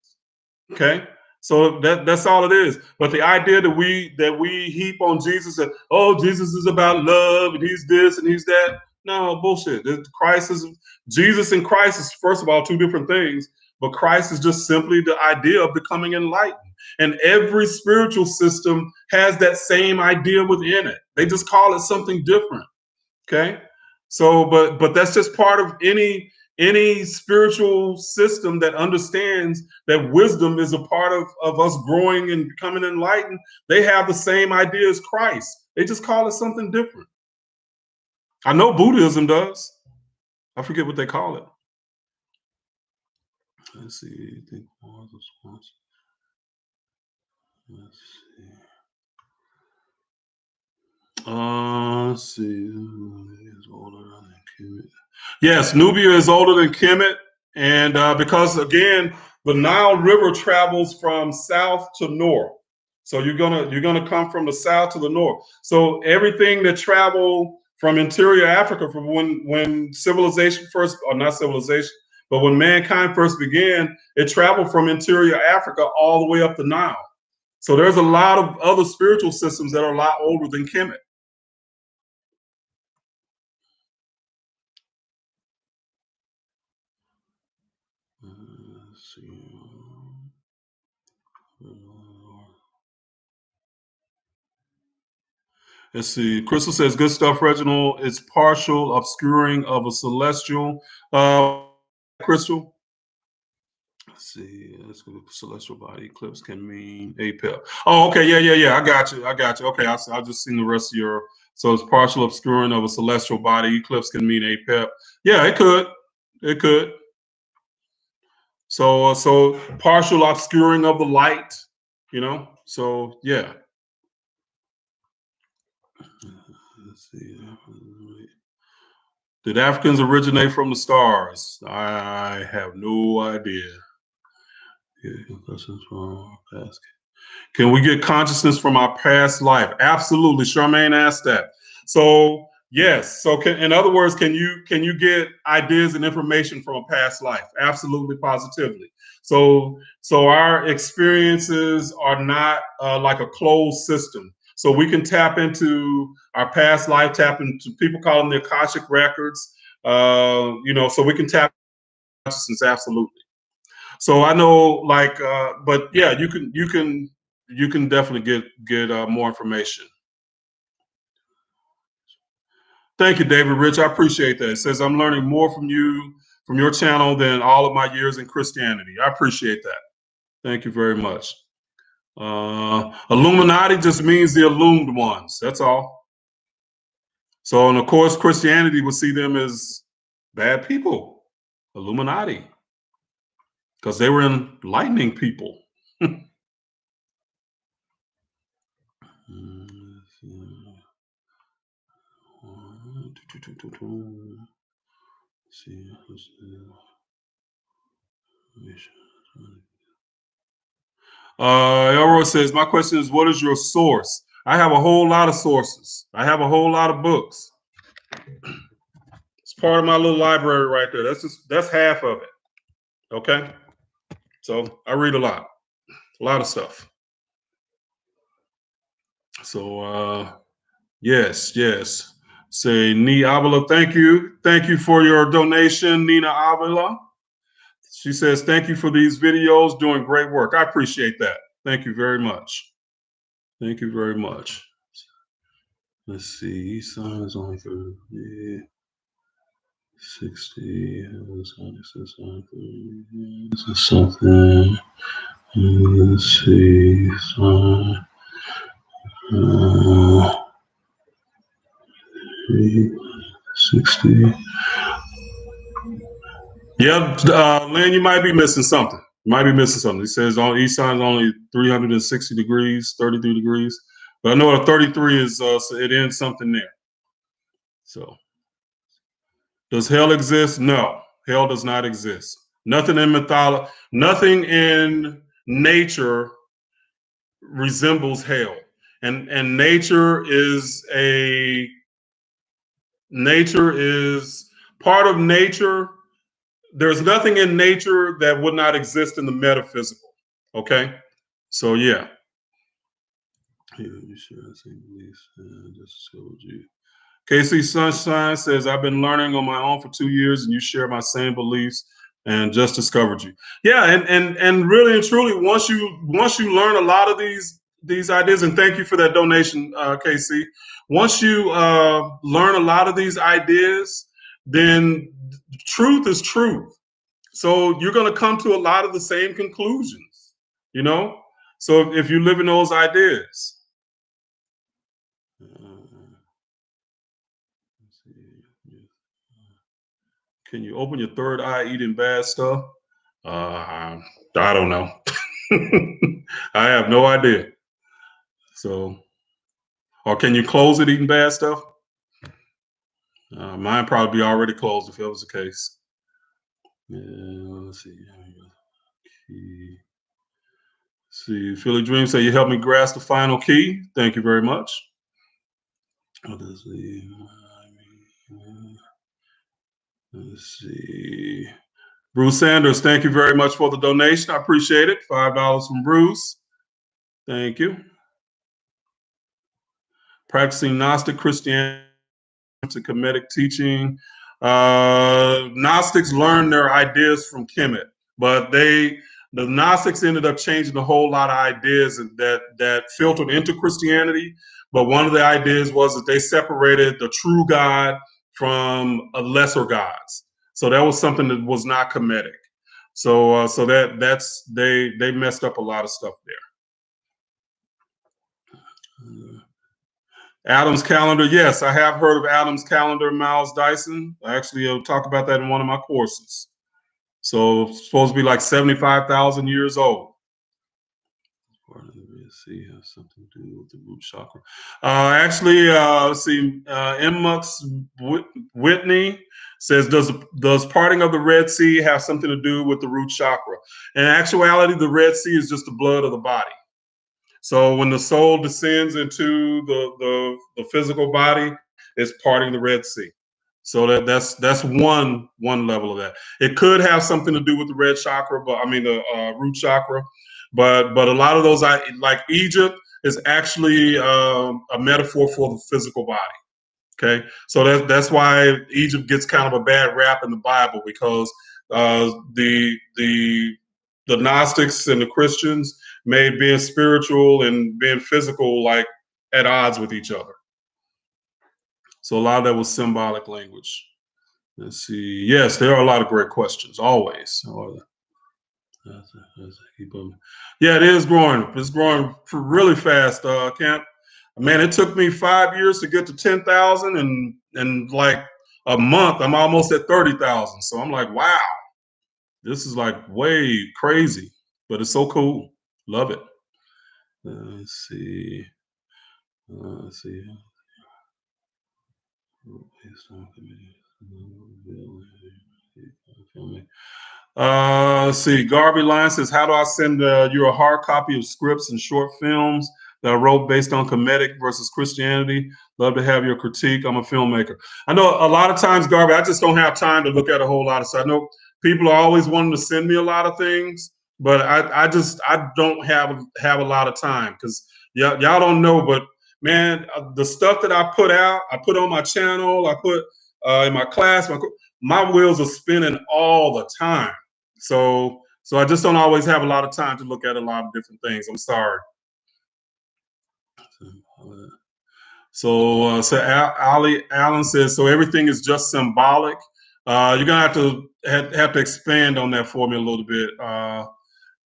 Okay. So that's all it is. But the idea that we heap on Jesus that, oh, Jesus is about love and he's this and he's that. No, bullshit. Christ is Jesus and Christ is, first of all, two different things. But Christ is just simply the idea of becoming enlightened. And every spiritual system has that same idea within it. They just call it something different. Okay. So, but that's just part of any spiritual system that understands that wisdom is a part of us growing and becoming enlightened. They have the same idea as Christ. They just call it something different. I know Buddhism does. I forget what they call it. Let's see. Let's see. Let's see. Yes, Nubia is older than Kemet, and because again, the Nile River travels from south to north. So you're gonna come from the south to the north. So everything that traveled from interior Africa, from when civilization first, or not civilization, but when mankind first began, it traveled from interior Africa all the way up the Nile. So there's a lot of other spiritual systems that are a lot older than Kemet. Let's see. Let's see. Crystal says, "Good stuff, Reginald. It's partial obscuring of a celestial." Crystal. Let's see. Let's go. Celestial body eclipse can mean APEP. Oh, okay. Yeah. I got you. Okay, I just seen the rest of your. So it's partial obscuring of a celestial body eclipse can mean APEP. Yeah, it could. It could. So partial obscuring of the light. So yeah. Let's see. Did Africans originate from the stars? I have no idea. Can we get consciousness from our past life? Absolutely. Charmaine asked that. So yes. So in other words, can you get ideas and information from a past life? Absolutely, positively. So our experiences are not like a closed system. So we can tap into our past life, tap into, people call them the Akashic records. So we can tap into consciousness, absolutely. So I know, like, but yeah, you can definitely get more information. Thank you, David Rich. I appreciate that. It says I'm learning more from you, from your channel, than all of my years in Christianity. I appreciate that. Thank you very much. Illuminati just means the illumined ones. That's all. So, and of course, Christianity would see them as bad people, Illuminati, because they were enlightening people. Elroy says, my question is, what is your source? I have a whole lot of sources. I have a whole lot of books. It's part of my little library right there. That's half of it. Okay. So I read a lot of stuff. So yes. Say Nina Avila, thank you for your donation, Nina Avila. She says, thank you for these videos, doing great work. I appreciate that. Thank you very much. Thank you very much. Let's see. East side is only 60. This is something. Let's see. 60. Yep, Lynn, you might be missing something. It says on east side is only 360 degrees, 33 degrees. But I know a 33 is so it ends something there. So, does hell exist? No, hell does not exist. Nothing in mythology, nothing in nature resembles hell. And nature is part of nature. There's nothing in nature that would not exist in the metaphysical. Okay? So yeah. You share the same beliefs. Just told you. KC Sunshine says, I've been learning on my own for 2 years and you share my same beliefs and just discovered you. Yeah, and really and truly, once you learn a lot of these ideas, and thank you for that donation, KC. Once you learn a lot of these ideas, then truth is truth. So you're going to come to a lot of the same conclusions, you know? So if you live in those ideas. Can you open your third eye eating bad stuff? I don't know. I have no idea. So, or can you close it eating bad stuff? Mine probably be already closed if that was the case. Yeah, let's see. See, Philly Dream say you helped me grasp the final key. Thank you very much. Let's see. Bruce Sanders, thank you very much for the donation. I appreciate it. $5 from Bruce. Thank you. Practicing Gnostic Christianity to Kemetic teaching. Gnostics learned their ideas from Kemet, but the Gnostics ended up changing a whole lot of ideas that filtered into Christianity. But one of the ideas was that they separated the true God from lesser gods. So that was something that was not Kemetic. So they messed up a lot of stuff there. Adam's calendar. Yes, I have heard of Adam's calendar, Miles Dyson. I actually talk about that in one of my courses. So it's supposed to be like 75,000 years old. Part of the Red Sea has something to do with the root chakra. Actually, let's see. M-Mux Whitney says, does parting of the Red Sea have something to do with the root chakra? In actuality, the Red Sea is just the blood of the body. So when the soul descends into the physical body, it's parting the Red Sea. So that's one level of that. It could have something to do with the red chakra, but I mean the root chakra, but a lot of those, like Egypt, is actually a metaphor for the physical body. Okay, so that's why Egypt gets kind of a bad rap in the Bible, because the Gnostics and the Christians made being spiritual and being physical like at odds with each other. So a lot of that was symbolic language. Let's see. Yes, there are a lot of great questions, always. Yeah, it is growing. It's growing really fast, Camp. Man, it took me 5 years to get to 10,000, and like a month, I'm almost at 30,000. So I'm like, wow, this is like way crazy, but it's so cool. Love it. Let's see. Let's see. Let's see. Garvey Line says, how do I send you a hard copy of scripts and short films that I wrote based on Kemetic versus Christianity? Love to have your critique. I'm a filmmaker. I know a lot of times, Garvey, I just don't have time to look at a whole lot of stuff. I know people are always wanting to send me a lot of things, but I don't have a lot of time, because y'all don't know, but man, the stuff that I put out, I put on my channel, I put in my class, my wheels are spinning all the time. So I just don't always have a lot of time to look at a lot of different things. I'm sorry. So Ali Allen says, so everything is just symbolic. You're gonna have to expand on that for me a little bit,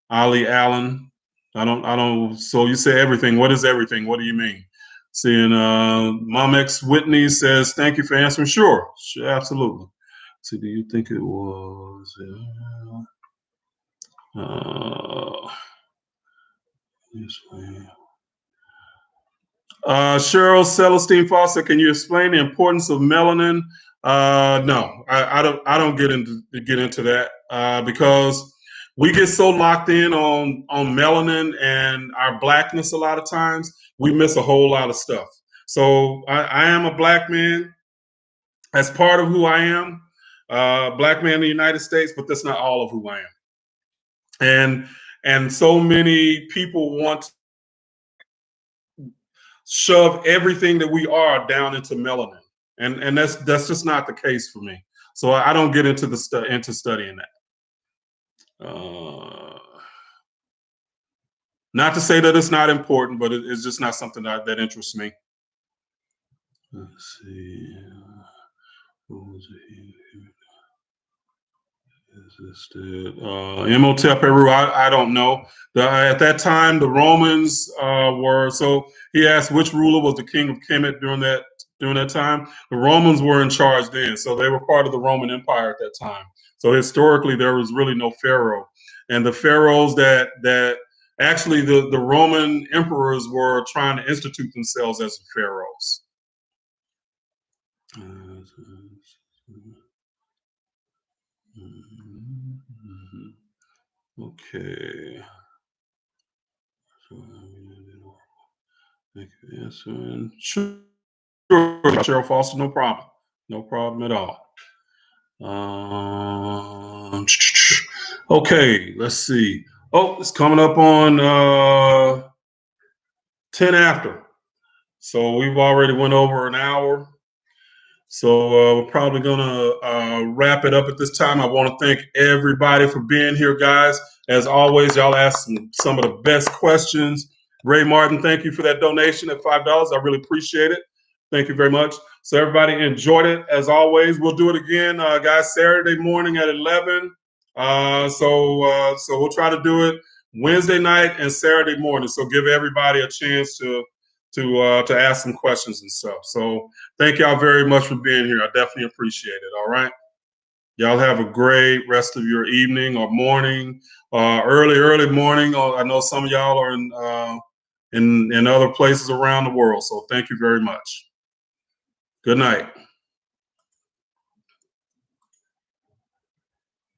Ali Allen. I don't. So you say everything. What is everything? What do you mean? Seeing Mom X Whitney says, thank you for answering. Sure, absolutely. So do you think it was? This way. Cheryl Celestine Foster, can you explain the importance of melanin? No, I don't get into that because we get so locked in on melanin and our blackness a lot of times we miss a whole lot of stuff. So I am a black man. That's part of who I am, black man in the United States, but that's not all of who I am. And so many people want to shove everything that we are down into melanin, and that's just not the case for me. So I don't get into into studying that. Not to say that it's not important, but it's just not something that interests me. Let's see. What was it? Imhotep Peru, I don't know. At that time, the Romans were, so he asked which ruler was the king of Kemet during that time. The Romans were in charge then, so they were part of the Roman Empire at that time. So historically, there was really no pharaoh, and the pharaohs that actually the Roman emperors were trying to institute themselves as pharaohs. Okay. Sure, Cheryl Foster, no problem. No problem at all. Okay, let's see. Oh, it's coming up on 10 after. So we've already went over an hour. So we're probably going to wrap it up at this time. I want to thank everybody for being here, guys. As always, y'all asked some of the best questions. Ray Martin, thank you for that donation at $5. I really appreciate it. Thank you very much. So everybody enjoyed it. As always, we'll do it again, guys, Saturday morning at 11. So we'll try to do it Wednesday night and Saturday morning. So give everybody a chance to ask some questions and stuff. So thank y'all very much for being here. I definitely appreciate it. All right. Y'all have a great rest of your evening or morning, early morning. I know some of y'all are in other places around the world. So thank you very much. Good night.